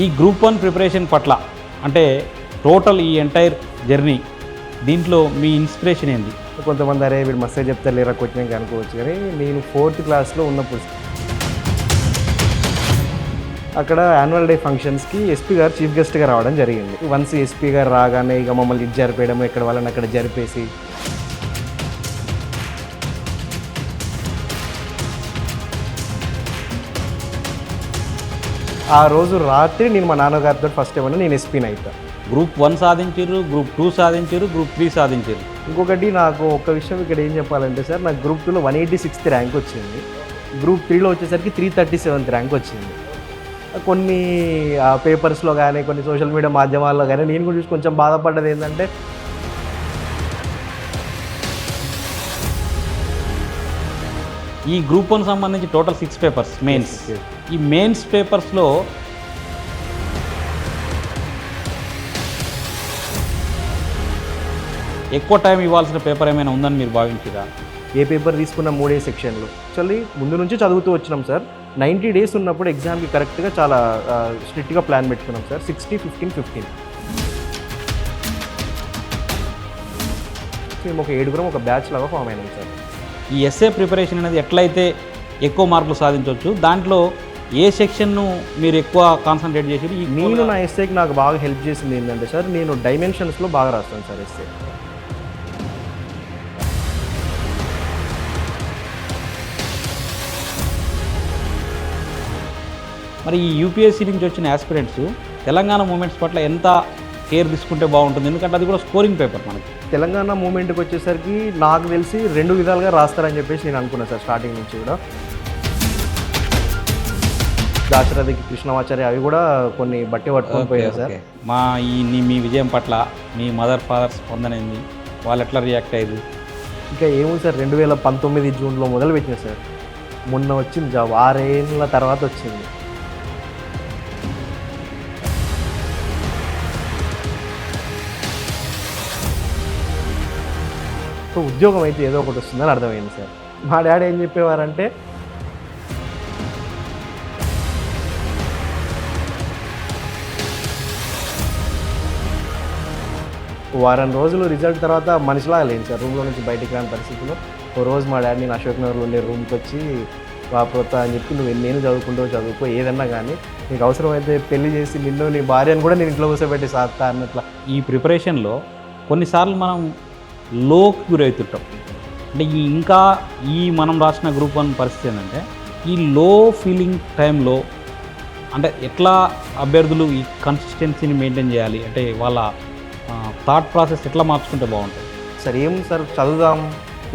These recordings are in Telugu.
ఈ గ్రూప్ 1 ప్రిపరేషన్ పట్ల అంటే టోటల్ ఈ ఎంటైర్ జర్నీ దీంట్లో మీ ఇన్స్పిరేషన్ ఏంది? కొంతమంది అరే వీడు మస్తు చెప్తారు లేరా కోచింగ్ అనుకోవచ్చు, కానీ నేను 4th క్లాస్లో ఉన్నప్పుడు అక్కడ యాన్యువల్ డే ఫంక్షన్స్కి ఎస్పీ గారు చీఫ్ గెస్ట్గా రావడం జరిగింది. వన్స్ ఎస్పీ గారు రాగానే ఇక మమ్మల్ని ఇది జరిపేయడం, ఇక్కడ వాళ్ళని అక్కడ జరిపేసి ఆ రోజు రాత్రి నేను మా నాన్నగారితో ఫస్ట్ ఏమన్నా నేను ఎస్పీని అవుతాను. గ్రూప్ 1 సాధించారు, గ్రూప్ 2 సాధించారు, గ్రూప్ 3 సాధించారు. ఇంకొకటి నాకు ఒక విషయం ఇక్కడ ఏం చెప్పాలంటే సార్, నాకు గ్రూప్ 2లో 186th ర్యాంక్ వచ్చింది, గ్రూప్ 3లో వచ్చేసరికి 337th ర్యాంక్ వచ్చింది. కొన్ని పేపర్స్లో కానీ కొన్ని సోషల్ మీడియా మాధ్యమాల్లో కానీ నేను కూడా చూసి కొంచెం బాధపడ్డది ఏంటంటే ఈ గ్రూప్ 1 సంబంధించి టోటల్ 6 పేపర్స్ మెయిన్స్. ఈ మెయిన్స్ పేపర్స్లో ఎక్కువ టైం ఇవ్వాల్సిన పేపర్ ఏమైనా ఉందని మీరు భావించారా? ఏ పేపర్ తీసుకున్న 3 సెక్షన్లు యాక్చువల్లీ ముందు నుంచి చదువుతూ వచ్చినాం సార్. 90 days ఉన్నప్పుడు ఎగ్జామ్కి కరెక్ట్గా చాలా స్ట్రిక్ట్గా ప్లాన్ పెట్టుకున్నాం సార్. 60, 15, 15 మేము ఒక 7గురం ఒక బ్యాచ్ లాగా ఫామ్ అయినాం సార్. ఈ ఎస్ఏ ప్రిపరేషన్ అనేది ఎట్లయితే ఎక్కువ మార్కులు సాధించవచ్చు, దాంట్లో ఏ సెక్షన్ను మీరు ఎక్కువ కాన్సన్ట్రేట్ చేసి? నేను నా ఎస్ఏకి నాకు బాగా హెల్ప్ చేసింది ఏంటంటే సార్, నేను డైమెన్షన్స్లో బాగా రాస్తాను సార్ ఎస్ఏ. మరి ఈ యూపీఎస్సీ నుంచి వచ్చిన ఆస్పిరెంట్స్ తెలంగాణ మూమెంట్స్ పట్ల ఎంత కేర్ తీసుకుంటే బాగుంటుంది? ఎందుకంటే అది కూడా స్కోరింగ్ పేపర్. మనకి తెలంగాణ మూమెంట్కి వచ్చేసరికి నాకు తెలిసి 2 విధాలుగా రాస్తారని చెప్పేసి నేను అనుకున్నాను సార్ స్టార్టింగ్ నుంచి కూడా. దాశరథికి కృష్ణమాచార్య అవి కూడా కొన్ని బట్టి పట్టుకొని పోయాయి సార్. మీ విజయం పట్ల మీ మదర్ ఫాదర్స్ స్పందనైంది, వాళ్ళు ఎట్లా రియాక్ట్ అయ్యారు? ఇంకా ఏముంది సార్, 2019 జూన్లో మొదలు పెట్టిన సార్, మొన్న వచ్చింది జాబ్, 6 ఏళ్ళ తర్వాత వచ్చింది. సో ఉద్యోగం అయితే ఏదో ఒకటి వస్తుందని అర్థమైంది సార్. మా డాడీ ఏం చెప్పేవారంటే, వారం రోజులు రిజల్ట్ తర్వాత మనిషిలాగా లేను సార్, రూమ్లో నుంచి బయటికి రాని పరిస్థితిలో ఓ రోజు మా డాడీ నేను అశోక్ నగర్లో ఉండే రూమ్కి వచ్చి వాపోతా అని చెప్పి, నువ్వు నేను చదువుకో ఏదన్నా కానీ నీకు అవసరమైతే పెళ్లి చేసి నిన్ను నీ భార్యను కూడా నేను ఇంట్లో కూర్చోబెట్టి సాగుతా అన్నట్లా. ఈ ప్రిపరేషన్లో కొన్నిసార్లు మనం లోకి గురవుతుంటాం. అంటే ఇంకా మనం రాసిన గ్రూప్ 1 పరిస్థితి ఏంటంటే, ఈ లో ఫీలింగ్ టైంలో అంటే ఎట్లా అభ్యర్థులు ఈ కన్సిస్టెన్సీని మెయింటైన్ చేయాలి, అంటే వాళ్ళ థాట్ ప్రాసెస్ ఎట్లా మార్చుకుంటే బాగుంటుంది? సార్ ఏం సార్, చదువుదాం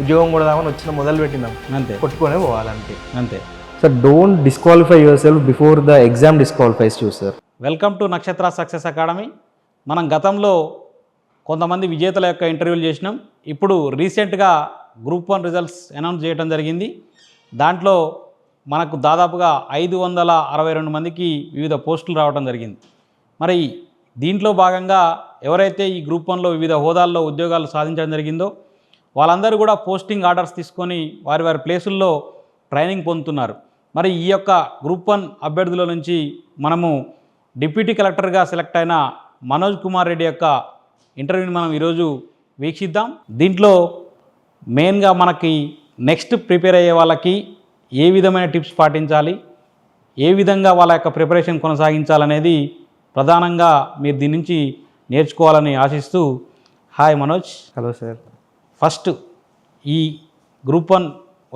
ఉద్యోగం కొడదామని వచ్చిన మొదలు పెట్టినాం, అంతే, కొట్టుకొనే పోవాలంటే అంతే sir. Don't disqualify yourself before the exam disqualifies you sir. Welcome to Nakshatra success academy. మనం గతంలో కొంతమంది విజేతల యొక్క ఇంటర్వ్యూలు చేసినాం. ఇప్పుడు రీసెంట్గా గ్రూప్ 1 రిజల్ట్స్ అనౌన్స్ చేయడం జరిగింది. దాంట్లో మనకు దాదాపుగా 562 మందికి వివిధ పోస్టులు రావడం జరిగింది. మరి దీంట్లో భాగంగా ఎవరైతే ఈ గ్రూప్ 1లో వివిధ హోదాల్లో ఉద్యోగాలు సాధించడం జరిగిందో వాళ్ళందరూ కూడా పోస్టింగ్ ఆర్డర్స్ తీసుకొని వారి వారి ప్లేసుల్లో ట్రైనింగ్ పొందుతున్నారు. మరి ఈ యొక్క గ్రూప్ 1 అభ్యర్థుల నుంచి మనము డిప్యూటీ కలెక్టర్గా సెలెక్ట్ అయిన మనోజ్ కుమార్ రెడ్డి యొక్క ఇంటర్వ్యూని మనం ఈరోజు వీక్షిద్దాం. దీంట్లో మెయిన్గా మనకి నెక్స్ట్ ప్రిపేర్ అయ్యే వాళ్ళకి ఏ విధమైన టిప్స్ పాటించాలి, ఏ విధంగా వాళ్ళ యొక్క ప్రిపరేషన్ కొనసాగించాలనేది ప్రధానంగా మీరు దీని నుంచి నేర్చుకోవాలని ఆశిస్తూ, hi Manoj. Hello sir. First ఈ గ్రూప్ 1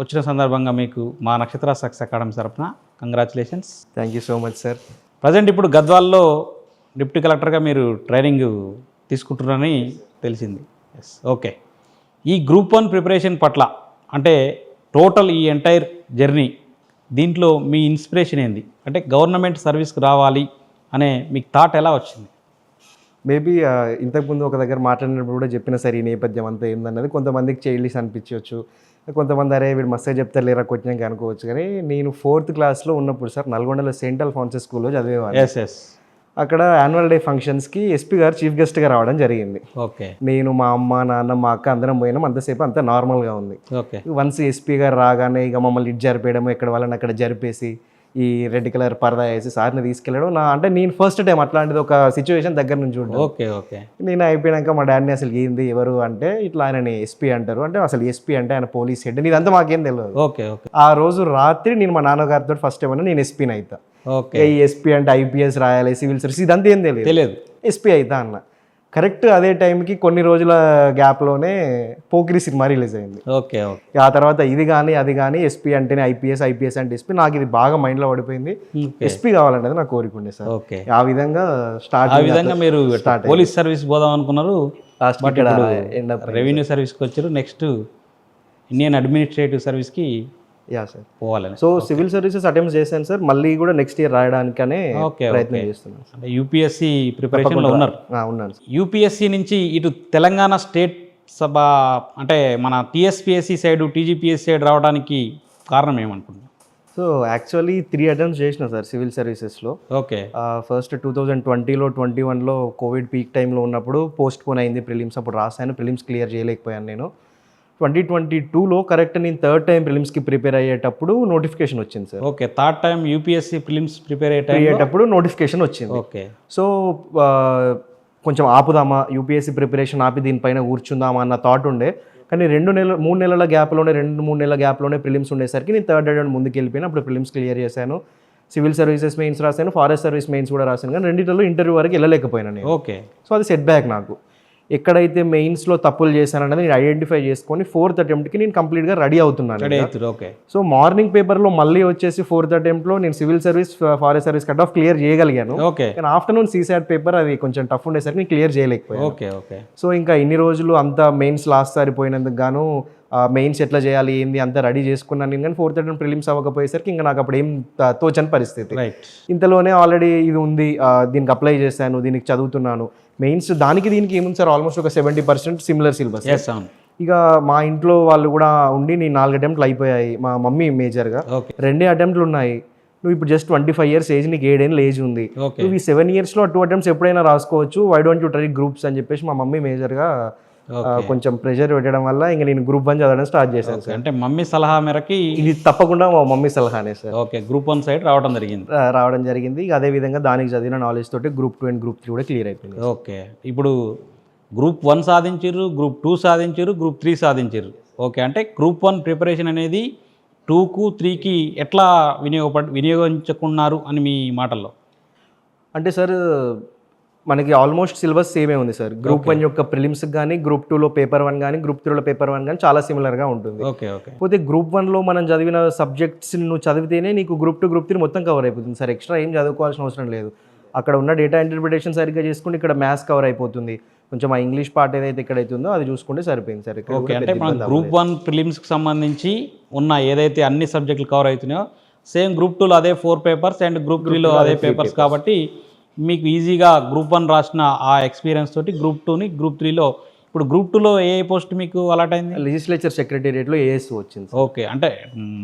వచ్చిన సందర్భంగా మీకు మా నక్షత్ర సక్సెస్ అకాడమీ తరఫున congratulations. Thank you so much sir. Present ఇప్పుడు గద్వాల్లో డిప్యూటీ కలెక్టర్గా మీరు ట్రైనింగ్ తీసుకుంటున్నారని తెలిసింది. Yes, okay. ఈ గ్రూప్ 1 ప్రిపరేషన్ పట్ల అంటే టోటల్ ఈ ఎంటైర్ జర్నీ దీంట్లో మీ ఇన్స్పిరేషన్ ఏంది? అంటే గవర్నమెంట్ సర్వీస్కి రావాలి అనే మీకు థాట్ ఎలా వచ్చింది? మేబీ ఇంతకుముందు ఒక దగ్గర మాట్లాడినప్పుడు కూడా చెప్పిన సార్ ఈ నేపథ్యం అంతా ఏందన్నది కొంతమందికి చైల్డిష్ అనిపించవచ్చు, కొంతమంది అరే వీడు మస్తు చెప్తారు లేరా కోచింగ్ అనుకోవచ్చు, కానీ నేను 4th క్లాస్లో ఉన్నప్పుడు సార్ నల్గొండలో సెయింట్ అల్ఫాన్సెస్ స్కూల్లో చదివేవాడిని. Yes yes. అక్కడ యాన్యువల్ డే ఫంక్షన్స్కి ఎస్పీ గారు చీఫ్ గెస్ట్గా రావడం జరిగింది. ఓకే. నేను మా అమ్మ నాన్న మా అక్క అందరం పోయినాం, అంతసేపు అంతా నార్మల్గా ఉంది. ఓకే. వన్స్ ఎస్పీ గారు రాగానే ఇక మమ్మల్ని ఇది జరిపేయడం, ఇక్కడ వాళ్ళని అక్కడ జరిపేసి ఈ రెడ్ కలర్ పరదా వేసి సార్ని తీసుకెళ్ళడం అంటే నేను ఫస్ట్ టైం అట్లాంటిది ఒక సిచ్యువేషన్ దగ్గర నుంచి చూడడం. Okay okay. నేను అయిపోయాక మా డాడీని అసలు ఏంది ఎవరు అంటే ఇట్లా ఆయనని ఎస్పీ అంటారు. అంటే అసలు ఎస్పీ అంటే ఆయన పోలీస్ హెడ్, ఇదంతా మాకేం తెలియదు. Okay okay. ఆ రోజు రాత్రి నేను మా నాన్నగారితో ఫస్ట్ టైం నేను ఎస్పీని అవుతా. ఓకే. ఈ ఎస్పీ అంటే ఐపీఎస్ రాయాలి, సివిల్ సర్వీస్ ఇదంతా ఏం తెలియదు. ఎస్పీ అవుతా అన్న. కరెక్ట్ అదే టైంకి కొన్ని రోజుల గ్యాప్లోనే పోకిరి సినిమా రిలీజ్ అయింది. Okay okay. ఆ తర్వాత ఇది కానీ అది కానీ ఎస్పీ అంటేనే ఐపీఎస్, ఐపీఎస్ అంటే ఎస్పీ, నాకు ఇది బాగా మైండ్లో పడిపోయింది. ఎస్పీ కావాలనేది నాకు కోరిక ఉండే సార్. ఓకే. ఆ విధంగా ఆ విధంగా మీరు పోలీస్ సర్వీస్ పోదాం అనుకున్నారు, బట్ రెవెన్యూ సర్వీస్కి వచ్చారు. నెక్స్ట్ ఇండియన్ అడ్మినిస్ట్రేటివ్ సర్వీస్కి యా సార్ పోవాలని. సో సివిల్ సర్వీసెస్ అటెంప్ట్ చేశాను సార్. మళ్ళీ కూడా నెక్స్ట్ ఇయర్ రాయడానికనే ప్రయత్నం చేస్తున్నాను. అంటే యూపీఎస్సీ ప్రిపరేషన్లో ఉన్నారు? ఉన్నాను. యూపీఎస్సీ నుంచి ఇటు తెలంగాణ స్టేట్ సభ అంటే మన టీఎస్పీఎస్సీ సైడ్, టీజీపీఎస్సీ సైడ్ రావడానికి కారణం ఏమనుకుంటున్నాను? సో యాక్చువల్లీ 3 అటెంప్ట్స్ చేసిన సార్ సివిల్ సర్వీసెస్లో. ఓకే. ఫస్ట్ 2020లో 21లో కోవిడ్ పీక్ టైంలో ఉన్నప్పుడు పోస్ట్ పోన్ అయింది ప్రిలిమ్స్. అప్పుడు రాశాను, ప్రిలిమ్స్ క్లియర్ చేయలేకపోయాను నేను. 2022లో కరెక్ట్ నేను థర్డ్ టైం ప్రిలిమ్స్కి ప్రిపేర్ అయ్యేటప్పుడు నోటిఫికేషన్ వచ్చింది sir. Okay. Third time UPSC prelims prepare అయ్యేటప్పుడు నోటిఫికేషన్ వచ్చింది. ఓకే. సో కొంచెం ఆపుదామా, యూపీఎస్సీ ప్రిపరేషన్ ఆపి దీనిపైన కూర్చుందామా అన్న థాట్ ఉండే. కానీ 3 నెలల గ్యాప్లోనే 2-3 నెలల గ్యాప్లోనే ప్రిలిమ్స్ ఉండేసరికి నేను థర్డ్ అటెంప్ట్ ముందుకు వెళ్ళిపోయినా. అప్పుడు ప్రిలిమ్స్ క్లియర్ చేశాను, సివిల్ సర్వీసెస్ మెయిన్స్ రాశాను, ఫారెస్ట్ సర్వీస్ మెయిన్స్ కూడా రాశాను. కానీ రెండింటిలో ఇంటర్వ్యూ వరకు వెళ్ళలేకపోయినా నేను. ఓకే. సో అది సెట్ బ్యాక్ నాకు. ఎక్కడైతే మెయిన్స్లో తప్పులు చేశానన్నది నేను ఐడెంటిఫై చేసుకొని 4th అటెంప్ట్కి నేను కంప్లీట్గా రెడీ అవుతున్నాను. ఓకే. సో మార్నింగ్ పేపర్లో మళ్ళీ వచ్చేసి 4th అటెంప్ట్లో నేను civil service, forest service cut off clear చేయగలిగాను. ఓకే. కానీ ఆఫ్టర్నూన్ సీసాట్ పేపర్ అది కొంచెం టఫ్ ఉండేసరికి నేను క్లియర్ చేయలేకపోయాను. Okay okay. సో ఇంకా ఇన్ని రోజులు అంతా మెయిన్స్ లాస్ట్ సారిపోయినందుకు గాను మెయిన్స్ ఎట్లా చేయాలి ఏంది అంతా రెడీ చేసుకున్నాను నేను. కానీ 4th అటెంప్ట్ ప్రిలిమ్స్ అవ్వకపోయేసరికి ఇంకా నాకు అప్పుడు ఏం తోచని పరిస్థితి. ఇంతలోనే ఆల్రెడీ ఇది ఉంది, దీనికి అప్లై చేశాను, దీనికి చదువుతున్నాను. మెయిన్స్ దానికి దీనికి ఏముంది సార్, ఆల్మోస్ట్ ఒక 70% సిమిలర్ సిలబస్. ఇక మా ఇంట్లో వాళ్ళు కూడా ఉండి నేను 4 అటెంప్ట్లు అయిపోయాయి. మా మమ్మీ మేజర్గా 2 అటెంప్ట్లు ఉన్నాయి. నువ్వు ఇప్పుడు జస్ట్ 25 years ఏజ్, నీకు 7 ఏళ్ళు ఏజ్ ఉంది, నువ్వు ఈ 7 yearsలో 2 అటెంప్ట్స్ ఎప్పుడైనా రాసుకోవచ్చు, why don't you try groups అని చెప్పేసి మా మమ్మీ మేజర్గా కొంచెం ప్రెషర్ పెట్టడం వల్ల ఇంకా నేను గ్రూప్ 1 చదవడం స్టార్ట్ చేశాను సార్. అంటే మమ్మీ సలహా మేరకి ఇది తప్పకుండా మా మమ్మీ సలహానే సార్. ఓకే. గ్రూప్ 1 సైడ్ రావడం జరిగింది. అదే విధంగా దానికి చదివిన నాలెడ్జ్ తోటి గ్రూప్ 2 అండ్ గ్రూప్ 3 కూడా క్లియర్ అయిపోయింది. ఓకే. ఇప్పుడు గ్రూప్ 1 సాధించారు, గ్రూప్ 2 సాధించారు, గ్రూప్ 3 సాధించారు. ఓకే. అంటే గ్రూప్ 1 ప్రిపరేషన్ అనేది 2కు 3కి ఎట్లా వినియోగించుకున్నారు అని మీ మాటల్లో? అంటే సార్ మనకి ఆల్మోస్ట్ సిలబస్ సేమే ఉంది సార్. గ్రూప్ 1 యొక్క ప్రిలిమ్స్ కానీ, గ్రూప్ 2లో పేపర్ 1 కానీ, గ్రూప్ 3లో పేపర్ 1 కానీ చాలా సిమిలర్గా ఉంటుంది. Okay okay. పోతే గ్రూప్ 1లో మనం చదివిన సబ్జెక్ట్స్ నువ్వు చదివితేనే నీకు గ్రూప్ 2, గ్రూప్ 3 మొత్తం కవర్ అయిపోతుంది సార్. ఎక్స్ట్రా ఏం చదువుకోవాల్సిన అవసరం లేదు. అక్కడ ఉన్న డేటా ఇంటర్ప్రిటేషన్ సరిగ్గా చేసుకుంటే ఇక్కడ మ్యాథ్స్ కవర్ అయిపోతుంది. కొంచెం ఆ ఇంగ్లీష్ పార్ట్ ఏదైతే ఎక్కడైతే ఉందో అది చూసుకుంటే సరిపోయింది సార్. ఓకే. అంటే మనం గ్రూప్ 1 ప్రిలిమ్స్కి సంబంధించి ఉన్న ఏదైతే అన్ని సబ్జెక్టులు కవర్ అవుతున్నాయో సేమ్ గ్రూప్ 2లో అదే 4 పేపర్స్ అండ్ గ్రూప్ 3లో అదే పేపర్స్ కాబట్టి మీకు ఈజీగా గ్రూప్ 1 రాసిన ఆ ఎక్స్పీరియన్స్ తోటి గ్రూప్ 2ని గ్రూప్ 3లో, ఇప్పుడు గ్రూప్ 2లో ఏ పోస్ట్ మీకు అలాట్ అయింది? లెజిస్లేచర్ సెక్రటేరియట్లో ఏఎస్ వచ్చింది. ఓకే. అంటే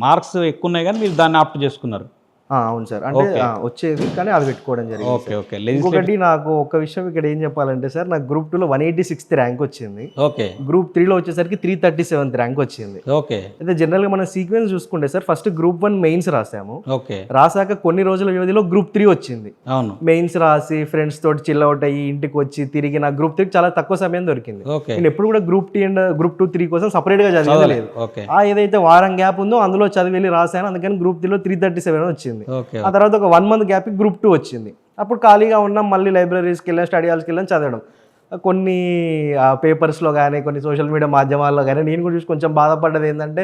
మార్క్స్ ఎక్కువ ఉన్నాయి కానీ మీరు దాన్ని ఆప్ట్ చేసుకున్నారు? అవును సార్. అంటే వచ్చేది కానీ అది పెట్టుకోవడం జరిగింది. Okay okay. ఇంకొకటి నాకు ఒక విషయం ఇక్కడ ఏం చెప్పాలంటే సార్, నాకు గ్రూప్ 2లో 186th ర్యాంక్ వచ్చింది. ఓకే. గ్రూప్ 3లో వచ్చేసరికి 337th ర్యాంక్ వచ్చింది. ఓకే. అయితే జనరల్గా మనం సీక్వెన్స్ చూసుకుంటే సార్ ఫస్ట్ గ్రూప్ 1 మెయిన్స్ రాసాము. ఓకే. రాసాక కొన్ని రోజుల వ్యవధిలో గ్రూప్ 3 వచ్చింది. అవును. మెయిన్స్ రాసి ఫ్రెండ్స్ తోటి చిల్ అవుట్ అయ్యి ఇంటికి వచ్చి తిరిగి నాకు గ్రూప్ 3 చాలా తక్కువ సమయం దొరికింది. నేను ఎప్పుడు కూడా గ్రూప్ 2 అండ్ గ్రూప్ 2, 3 కోసం సపరేట్గా చదివలేదు. ఏదైతే వారం గ్యాప్ ఉందో అందులో చదివి రాశాను. అందుకని గ్రూప్ 3లో 337 వచ్చింది. ఆ తర్వాత ఒక 1 month గ్యాప్ గ్రూప్ 2 వచ్చింది. అప్పుడు ఖాళీగా ఉన్నాం, మళ్ళీ లైబ్రరీస్కి వెళ్ళాం, స్టడీ హాల్స్కి వెళ్ళాం, చదవడం. కొన్ని పేపర్స్లో కానీ కొన్ని సోషల్ మీడియా మాధ్యమాల్లో కానీ నేను కూడా చూసి కొంచెం బాధపడ్డది ఏంటంటే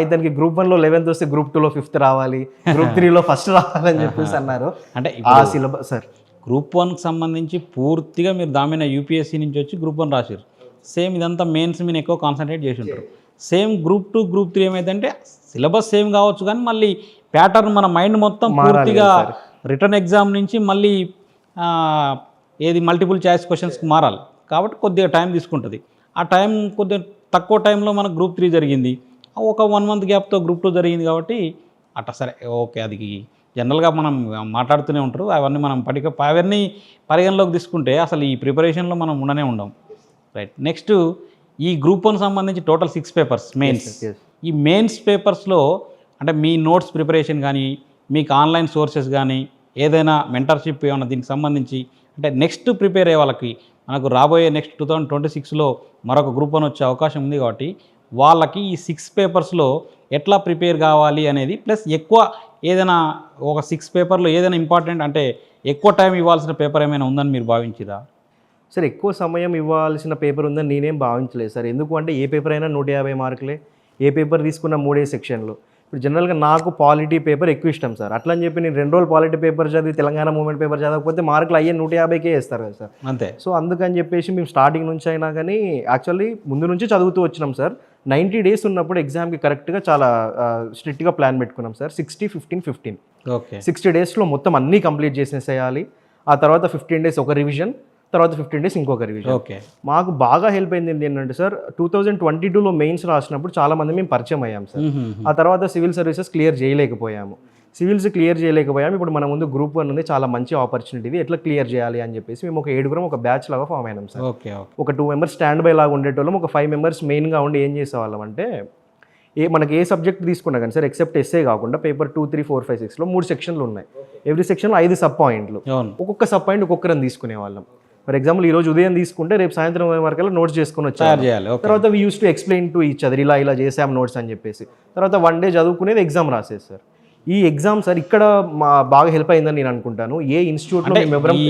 ఇతనికి గ్రూప్ 1లో 11th వస్తే గ్రూప్ 2లో 5th రావాలి, గ్రూప్ 3లో 1st రావాలని చెప్పేసి అన్నారు. అంటే ఆ సిలబస్ సార్ గ్రూప్ 1కి సంబంధించి పూర్తిగా మీరు దామిన యూపీఎస్సీ నుంచి వచ్చి గ్రూప్ 1 రాశారు. సేమ్ ఇదంతా మెయిన్స్ మీద ఎక్కువ కాన్సన్ట్రేట్ చేసి ఉంటారు. సేమ్ గ్రూప్ 2, గ్రూప్ 3 ఏమైందంటే సిలబస్ సేమ్ కావచ్చు కానీ మళ్ళీ ప్యాటర్న్ మన మైండ్ మొత్తం పూర్తిగా రిటర్న్ ఎగ్జామ్ నుంచి మళ్ళీ ఏది మల్టిపుల్ చాయిస్ క్వశ్చన్స్కి మారాలి కాబట్టి కొద్దిగా టైం తీసుకుంటుంది. ఆ టైం కొద్దిగా తక్కువ టైంలో మనకు గ్రూప్ 3 జరిగింది, ఒక 1 month గ్యాప్తో గ్రూప్ 2 జరిగింది కాబట్టి అట్లా సరే ఓకే. అది జనరల్గా మనం మాట్లాడుతూనే ఉంటారు అవన్నీ మనం అవన్నీ పరిగణలోకి తీసుకుంటే అసలు ఈ ప్రిపరేషన్లో మనం ఉండనే ఉండం. రైట్. నెక్స్ట్ ఈ గ్రూప్ 1 సంబంధించి టోటల్ 6 పేపర్స్ మెయిన్స్. ఈ మెయిన్స్ పేపర్స్లో అంటే మీ నోట్స్ ప్రిపరేషన్ కానీ మీకు ఆన్లైన్ సోర్సెస్ కానీ ఏదైనా మెంటర్షిప్ ఏమైనా దీనికి సంబంధించి అంటే నెక్స్ట్ ప్రిపేర్ అయ్యే వాళ్ళకి మనకు రాబోయే నెక్స్ట్ 2026లో మరొక గ్రూప్ 1 వచ్చే అవకాశం ఉంది కాబట్టి వాళ్ళకి ఈ 6 పేపర్స్లో ఎట్లా ప్రిపేర్ కావాలి అనేది ప్లస్ ఎక్కువ ఏదైనా ఒక 6 పేపర్లో ఏదైనా ఇంపార్టెంట్ అంటే ఎక్కువ టైం ఇవ్వాల్సిన పేపర్ ఏమైనా ఉందని మీరు భావించిరా? సార్ ఎక్కువ సమయం ఇవ్వాల్సిన పేపర్ ఉందని నేనేం భావించలేదు సార్. ఎందుకు అంటే ఏ పేపర్ అయినా 150 మార్కులే, ఏ పేపర్ తీసుకున్న 3 సెక్షన్లు. ఇప్పుడు జనరల్గా నాకు పాలిటీ పేపర్ ఎక్కువ ఇష్టం సార్. అట్లా అని చెప్పి నేను 2 రోజులు పాలిటీ పేపర్ చదివి తెలంగాణ మూవ్మెంట్ పేపర్ చదవకపోతే మార్కులు అయ్యే 150కే వేస్తారు కదా సార్. అంతే. సో అందుకని చెప్పేసి మేము స్టార్టింగ్ నుంచి అయినా కానీ యాక్చువల్లీ ముందు నుంచి చదువుతూ వచ్చినాం సార్. 90 డేస్ ఉన్నప్పుడు ఎగ్జామ్కి కరెక్ట్గా చాలా స్ట్రిక్ట్గా ప్లాన్ పెట్టుకున్నాం సార్. 60, 15, 15. ఓకే. 60 డేస్లో మొత్తం అన్నీ కంప్లీట్ చేసేసేయాలి. ఆ తర్వాత 15 డేస్ ఒక రివిజన్, తర్వాత 15 డేస్ ఇంకొక రివిజన్. ఓకే. మాకు బాగా హెల్ప్ అయింది ఏంటంటే సార్ 2022లో మెయిన్స్ రాసినప్పుడు చాలామంది మేము పరిచయం అయ్యాం సార్. ఆ తర్వాత సివిల్ సర్వీసెస్ క్లియర్ చేయలేకపోయాము. సివిల్స్ క్లియర్ చేయలేకపోయాము. ఇప్పుడు మన ముందు గ్రూప్ 1 ఉంది, చాలా మంచి ఆపర్చునిటీ ఇది, ఎట్లా క్లియర్ చేయాలి అని చెప్పేసి మేము ఒక 7 ఒక బ్యాచ్ లాగా ఫామ్ అయినాం సార్. ఓకే. ఒక 2 మెంబర్స్ స్టాండ్ బై లాగా ఉండేటోళ్ళం, ఒక 5 మెంబర్స్ మెయిన్గా ఉండి ఏం చేసేవాళ్ళం అంటే మనకి ఏ సబ్జెక్ట్ తీసుకున్నా కానీ సార్ ఎక్సెప్ట్ ఎస్ఏ కాకుండా పేపర్ 2, 3, 4, 5, 6లో 3 సెక్షన్లు ఉన్నాయి. ఎవ్రీ సెక్షన్లో 5 సబ్ పాయింట్లు. ఒక్కొక్క సబ్ పాయింట్ ఒక్కొక్కరని తీసుకునేవాళ్ళం. ఫర్ ఎగ్జాంపుల్ ఈ రోజు ఉదయం తీసుకుంటే రేపు సాయంత్రం వరకు నోట్స్ చేసుకుని వచ్చారు. తర్వాత we use to explain to each other, ఇలా చేసాం నోట్స్ అని చెప్పేసి. తర్వాత 1 డే చదువుకునేది ఎగ్జామ్ రాసేది సార్. ఈ ఎగ్జామ్ సార్ ఇక్కడ బాగా హెల్ప్ అయిందని నేను అనుకుంటాను. ఏ ఇన్స్టిట్యూట్లో ఈ